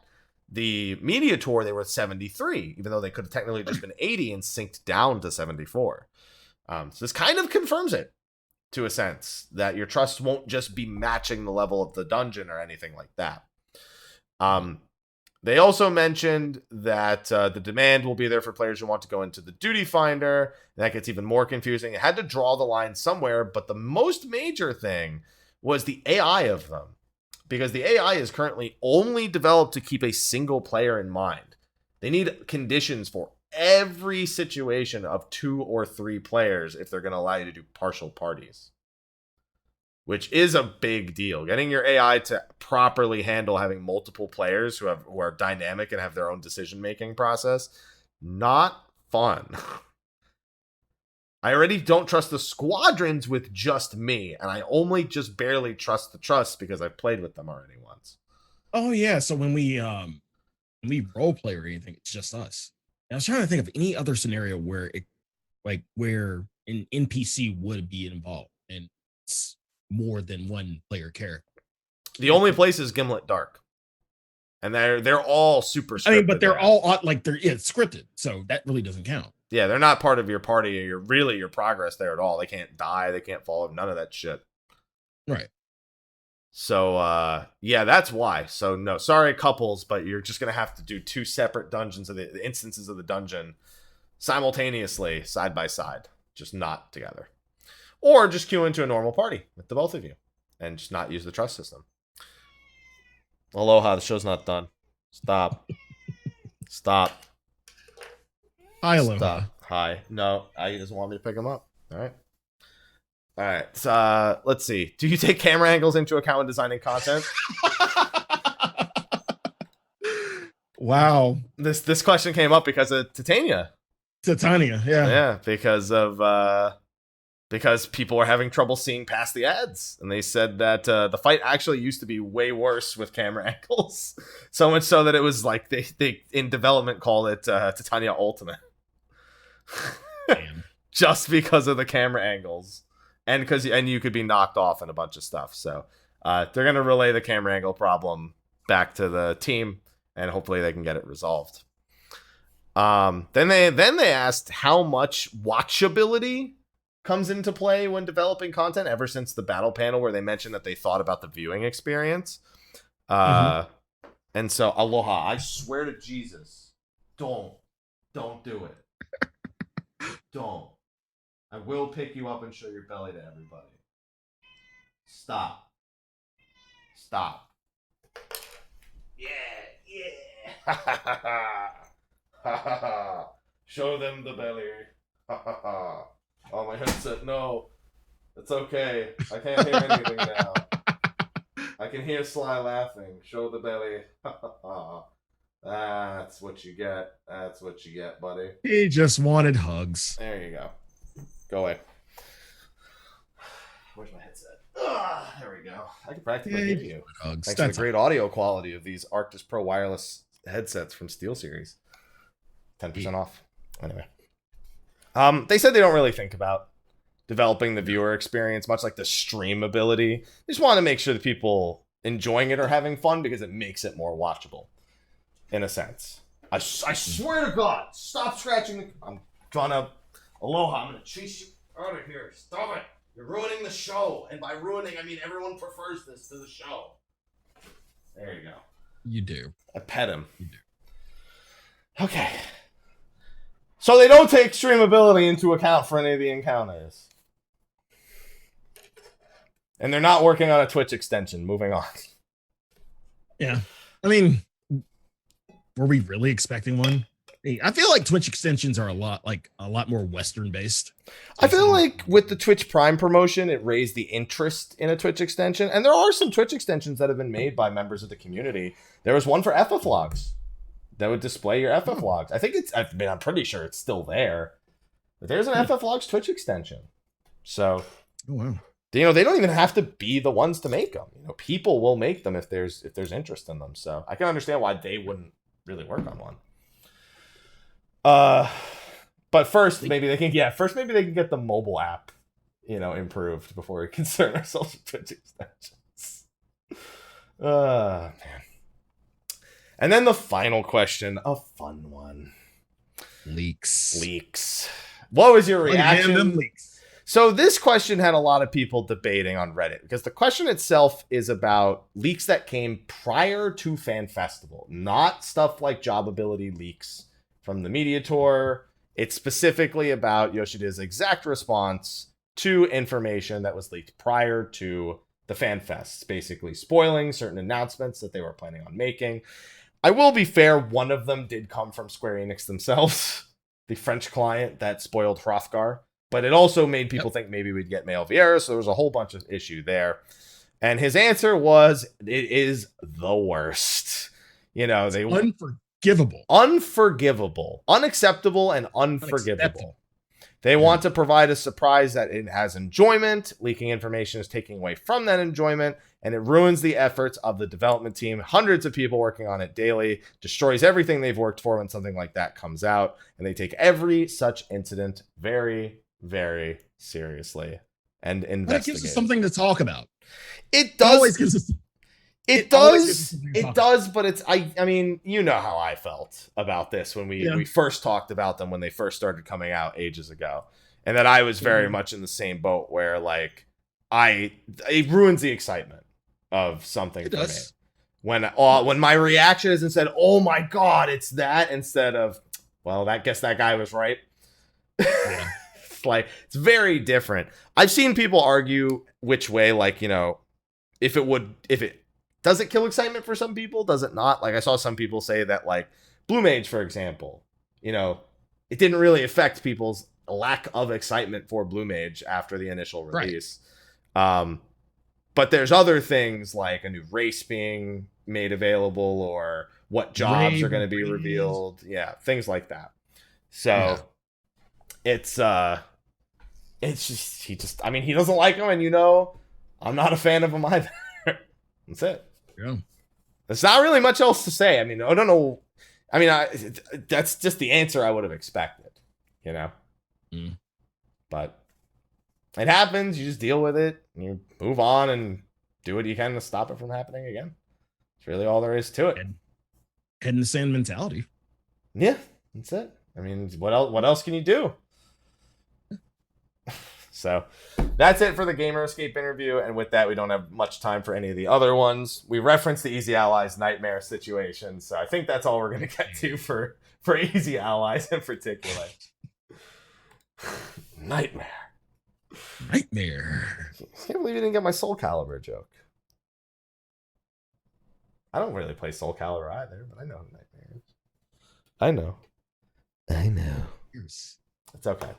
the media tour, they were 73, even though they could have technically just been 80 and synced down to 74. So this kind of confirms it, to a sense, that your trust won't just be matching the level of the dungeon or anything like that. They also mentioned that the demand will be there for players who want to go into the duty finder. And that gets even more confusing. It had to draw the line somewhere, but the most major thing was the AI of them. Because the AI is currently only developed to keep a single player in mind. They need conditions for every situation of 2 or 3 players if they're going to allow you to do partial parties. Which is a big deal. Getting your AI to properly handle having multiple players who are dynamic and have their own decision-making process, not fun. I already don't trust the squadrons with just me, and I only just barely trust the trusts because I've played with them already once. Oh yeah, so when we role play or anything, it's just us. And I was trying to think of any other scenario where where an NPC would be involved, and it's more than one player character. The only place is Gimlet Dark, and they're all super scripted. I mean, but they're all it's scripted, so that really doesn't count. Yeah, they're not part of your party or your progress there at all. They can't die, they can't fall, none of that shit. Right. So yeah, that's why. So no, sorry couples, but you're just gonna have to do 2 separate dungeons of the instances of the dungeon simultaneously, side by side, just not together. Or just queue into a normal party with the both of you and just not use the trust system. Aloha, the show's not done. Stop. Stop. Hi, Aloha. Stop. Hi. No, he doesn't want me to pick him up. All right. All right. So, let's see. Do you take camera angles into account when designing content? Wow. This question came up because of Titania. Yeah. Yeah, because people were having trouble seeing past the ads. And they said that the fight actually used to be way worse with camera angles. So much so that it was like they in development called it Titania Ultimate. Just because of the camera angles. And you could be knocked off and a bunch of stuff. So they're going to relay the camera angle problem back to the team. And hopefully they can get it resolved. Then they asked how much watchability comes into play when developing content ever since the battle panel where they mentioned that they thought about the viewing experience. And so, Aloha, I swear to Jesus, don't do it. Don't. I will pick you up and show your belly to everybody. Stop. Yeah. Show them the belly. Oh, my headset. No. It's okay. I can't hear anything now. I can hear Sly laughing. Show the belly. That's what you get. That's what you get, buddy. He just wanted hugs. There you go. Go away. Where's my headset? There There we go. I can practically hear you. Thanks to the great audio quality of these Arctis Pro wireless headsets from SteelSeries. 10% off. Anyway. They said they don't really think about developing the viewer experience, much like the stream ability. They just want to make sure that people enjoying it are having fun because it makes it more watchable, in a sense. I swear to God, stop scratching the... I'm gonna... Aloha, I'm gonna chase you out of here. Stop it. You're ruining the show. And by ruining, I mean everyone prefers this to the show. There you go. You do. I pet him. You do. Okay. So they don't take streamability into account for any of the encounters. And they're not working on a Twitch extension. Moving on. Yeah. I mean, were we really expecting one? I feel like Twitch extensions are a lot more Western based. I feel like with the Twitch Prime promotion, it raised the interest in a Twitch extension. And there are some Twitch extensions that have been made by members of the community. There was one for FF logs that would display your FF logs. I'm pretty sure it's still there. But there's an FF logs Twitch extension. So, oh, wow. They don't even have to be the ones to make them. People will make them if there's interest in them. So I can understand why they wouldn't really work on one. But first maybe they can get the mobile app, improved before we concern ourselves with Twitch extensions. Man. And then the final question, a fun one. Leaks. What was your reaction? So this question had a lot of people debating on Reddit because the question itself is about leaks that came prior to Fan Festival, not stuff like job ability leaks from the media tour. It's specifically about Yoshida's exact response to information that was leaked prior to the Fan Fests, basically spoiling certain announcements that they were planning on making. I will be fair, one of them did come from Square Enix themselves, the French client that spoiled Hrothgar, but it also made people think maybe we'd get Mail Vieira, so there was a whole bunch of issue there. And his answer was, it is the worst. They unforgivable, unacceptable, and unforgivable. They want to provide a surprise that it has enjoyment. Leaking information is taking away from that enjoyment, and it ruins the efforts of the development team. Hundreds of people working on it daily, destroys everything they've worked for when something like that comes out, and they take every such incident very, very seriously and investigate. But it gives us something to talk about. It does. It does, but it's I mean, you know how I felt about this when we first talked about them when they first started coming out ages ago. And that I was very much in the same boat where it ruins the excitement of something for me. When my reaction is instead, oh my god, it's that, instead of, well, I guess that guy was right. Yeah. It's very different. I've seen people argue which way, if it does it kill excitement for some people? Does it not? I saw some people say that, Blue Mage, for example, it didn't really affect people's lack of excitement for Blue Mage after the initial release. Right. But there's other things like a new race being made available or what jobs are going to be revealed. Yeah, things like that. So it's just, he doesn't like him, and I'm not a fan of him either. That's it. Yeah. There's not really much else to say. I don't know. That's just the answer I would have expected, But it happens. You just deal with it. And you move on and do what you can to stop it from happening again. That's really all there is to it. Head in the sand mentality. Yeah, that's it. What else can you do? So that's it for the Gamer Escape interview. And with that, we don't have much time for any of the other ones. We referenced the Easy Allies nightmare situation. So I think that's all we're going to get to for Easy Allies in particular. Nightmare. I can't believe you didn't get my Soul Calibur joke. I don't really play Soul Calibur either, but I know who Nightmare is. I know. It's okay.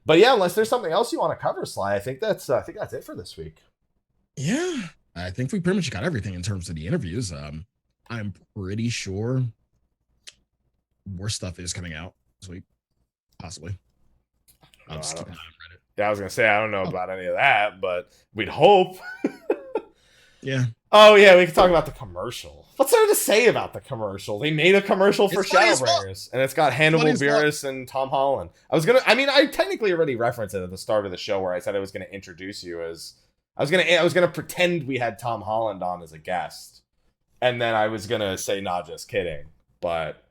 But yeah, unless there's something else you want to cover, Sly, I think that's it for this week. Yeah, I think we pretty much got everything in terms of the interviews. I'm pretty sure more stuff is coming out this week, possibly. Yeah, I was gonna say I don't know about any of that, but we'd hope. Yeah. Oh, yeah, we can talk about the commercial. What's there to say about the commercial? They made a commercial for Shadowbringers, and it's got Hannibal Buress and Tom Holland. I technically already referenced it at the start of the show where I said I was going to introduce you as... I was gonna pretend we had Tom Holland on as a guest, and then I was going to say, nah, just kidding. But,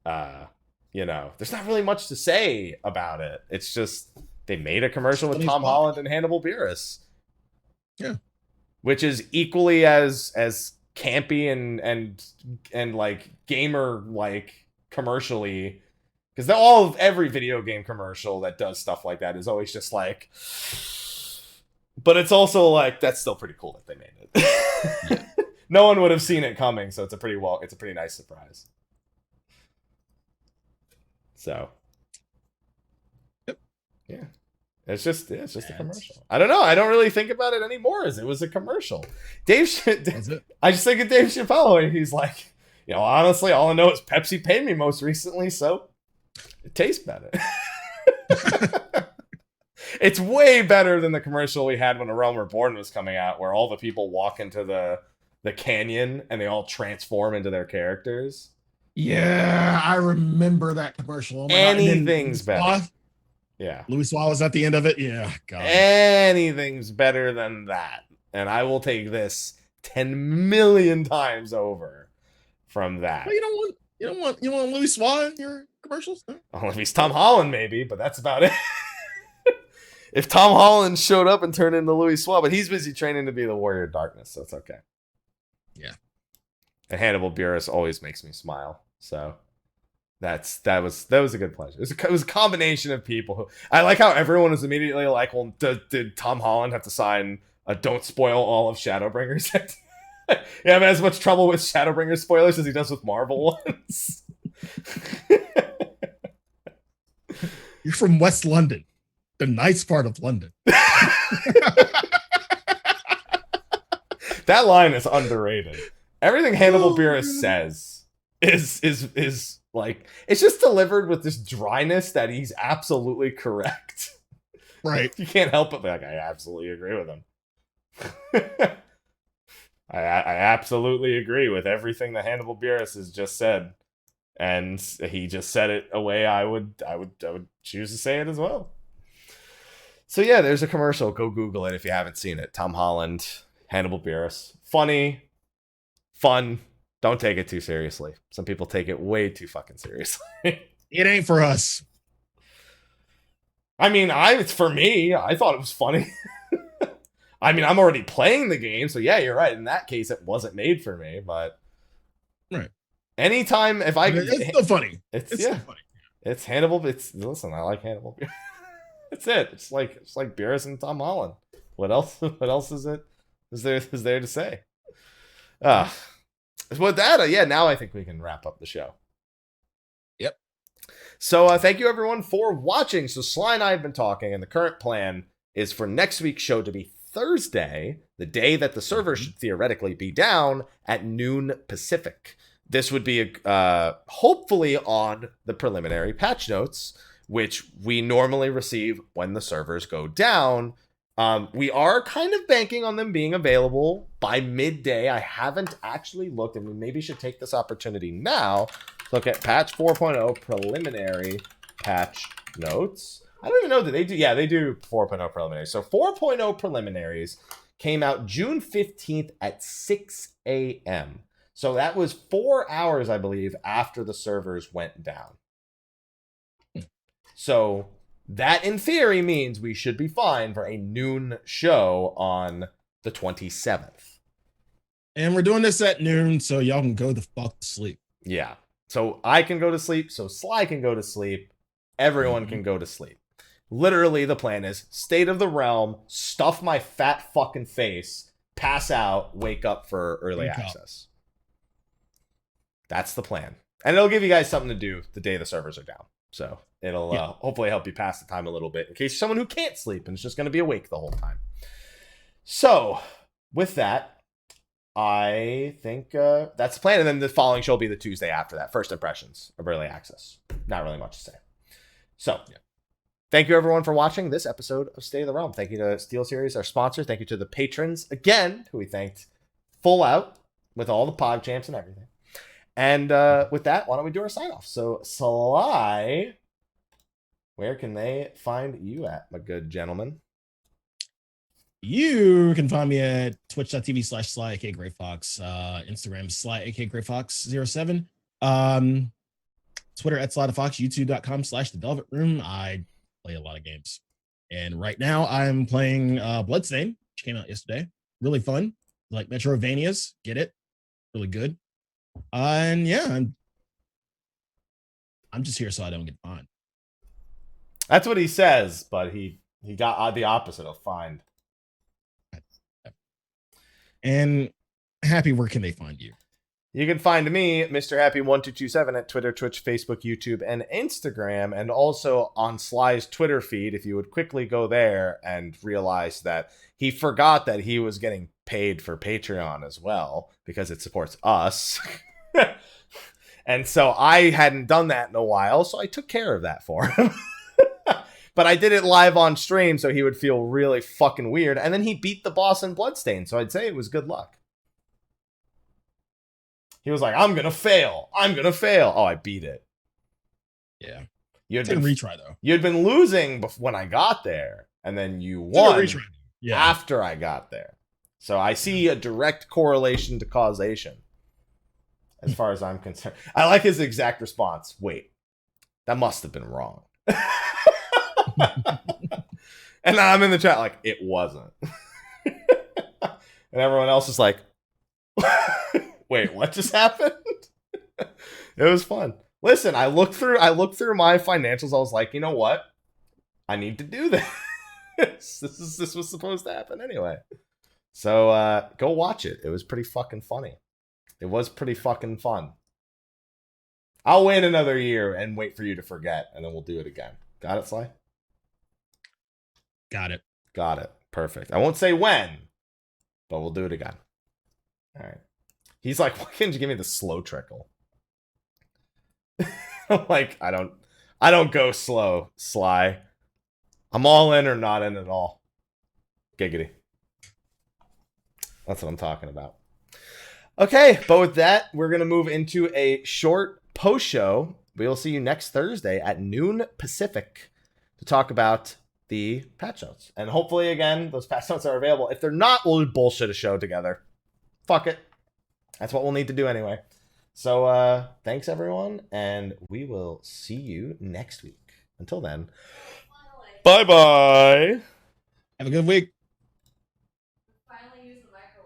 there's not really much to say about it. It's just, they made a commercial with Tom Holland and Hannibal Buress. Yeah. Which is equally as campy and like gamer like commercially, because every video game commercial that does stuff like that is always just like, but it's also like, that's still pretty cool that they made it. Yeah. No one would have seen it coming, so it's a pretty nice surprise. So, yep. Yeah. It's just a commercial. I don't know. I don't really think about it anymore as it was a commercial. I just think of Dave Chappelle, and he's like, honestly, all I know is Pepsi paid me most recently, so it tastes better. It's way better than the commercial we had when A Realm Reborn was coming out, where all the people walk into the canyon and they all transform into their characters. Yeah, I remember that commercial. Oh Anything's better. Yeah. Louis Slyh was at the end of it. Yeah. God. Anything's better than that. And I will take this 10 million times over from that. Well, you don't want Louis Slyh in your commercials? No? Oh, if he's Tom Holland, maybe, but that's about it. If Tom Holland showed up and turned into Louis Slyh, but he's busy training to be the Warrior of Darkness, so it's okay. Yeah. And Hannibal Buress always makes me smile. So that was a good pleasure. It was a combination of people who, I like how everyone was immediately like, well, did Tom Holland have to sign a don't spoil all of Shadowbringers? Yeah, having as much trouble with Shadowbringers spoilers as he does with Marvel ones. You're from West London, the nice part of London. That line is underrated. Everything Hannibal Buress says is like, it's just delivered with this dryness that he's absolutely correct. Right. You can't help but be like, I absolutely agree with him. I absolutely agree with everything that Hannibal Buress has just said. And he just said it a way I would choose to say it as well. So yeah, there's a commercial. Go Google it if you haven't seen it. Tom Holland, Hannibal Buress. Funny, fun. Don't take it too seriously. Some people take it way too fucking seriously. It ain't for us. I mean, it's for me. I thought it was funny. I mean, I'm already playing the game, so yeah, you're right. In that case, it wasn't made for me, but right. Anytime if it's still funny. It's still funny. It's Hannibal. Listen, I like Hannibal. That's it. It's like Buress and Tom Holland. What else? What else is there to say? With that, yeah, now I think we can wrap up the show. Yep. So thank you everyone for watching. So Slyh and I have been talking, and the current plan is for next week's show to be Thursday, the day that the server should theoretically be down at noon Pacific. This would be hopefully on the preliminary patch notes, which we normally receive when the servers go down. We are kind of banking on them being available by midday. I haven't actually looked, and we maybe should take this opportunity now to look at patch 4.0 preliminary patch notes. I don't even know that they do. Yeah, they do 4.0 preliminaries. So 4.0 preliminaries came out June 15th at 6 a.m. So that was 4 hours, I believe, after the servers went down. So that, in theory, means we should be fine for a noon show on the 27th. And we're doing this at noon, so y'all can go the fuck to sleep. Yeah. So I can go to sleep, so Slyh can go to sleep. Everyone can go to sleep. Literally, the plan is State of the Realm, stuff my fat fucking face, pass out, wake up for early access. That's the plan. And it'll give you guys something to do the day the servers are down. So it'll hopefully help you pass the time a little bit in case you're someone who can't sleep and is just going to be awake the whole time. So with that, I think that's the plan. And then the following show will be the Tuesday after that. First impressions of early access. Not really much to say. So thank you everyone for watching this episode of State of the Realm. Thank you to SteelSeries, our sponsor. Thank you to the patrons again, who we thanked full out with all the pog champs and everything. And with that, why don't we do our sign off? So, Slyh, where can they find you at, my good gentleman? You can find me at twitch.tv/Slyakagreyfox, Instagram Slyakagreyfox07, Twitter at Slythefox, youtube.com/The Velvet Room. I play a lot of games. And right now I'm playing Bloodstain, which came out yesterday. Really fun. Like Metroidvanias. Get it? Really good. And yeah, I'm just here so I don't get fined. That's what he says, but he got the opposite of fined. And Happy, where can they find you? You can find me, Mr. Happy1227, at Twitter, Twitch, Facebook, YouTube, and Instagram, and also on Sly's Twitter feed. If you would quickly go there and realize that he forgot that he was getting paid for Patreon as well, because it supports us. And so I hadn't done that in a while, so I took care of that for him. But I did it live on stream, so he would feel really fucking weird. And then he beat the boss in Bloodstain, so I'd say it was good luck. He was like, I'm going to fail. I'm going to fail. Oh, I beat it. Yeah. You had been retry, though. You had been losing when I got there, and then you won after I got there. So I see a direct correlation to causation, as far as I'm concerned. I like his exact response. Wait, that must have been wrong. And I'm in the chat like, it wasn't. And everyone else is like, wait, what just happened? It was fun. Listen, I looked through my financials. I was like, you know what? I need to do this. This was supposed to happen anyway. So go watch it. It was pretty fucking funny. It was pretty fucking fun. I'll wait another year and wait for you to forget, and then we'll do it again. Got it, Slyh? Got it. Got it. Perfect. I won't say when, but we'll do it again. All right. He's like, why can't you give me the slow trickle? I'm like, I don't go slow, Slyh. I'm all in or not in at all. Giggity. That's what I'm talking about. Okay, but with that, we're going to move into a short post-show. We'll see you next Thursday at noon Pacific to talk about the patch notes. And hopefully, again, those patch notes are available. If they're not, we'll bullshit a show together. Fuck it. That's what we'll need to do anyway. So, thanks, everyone, and we will see you next week. Until then, bye-bye. Have a good week.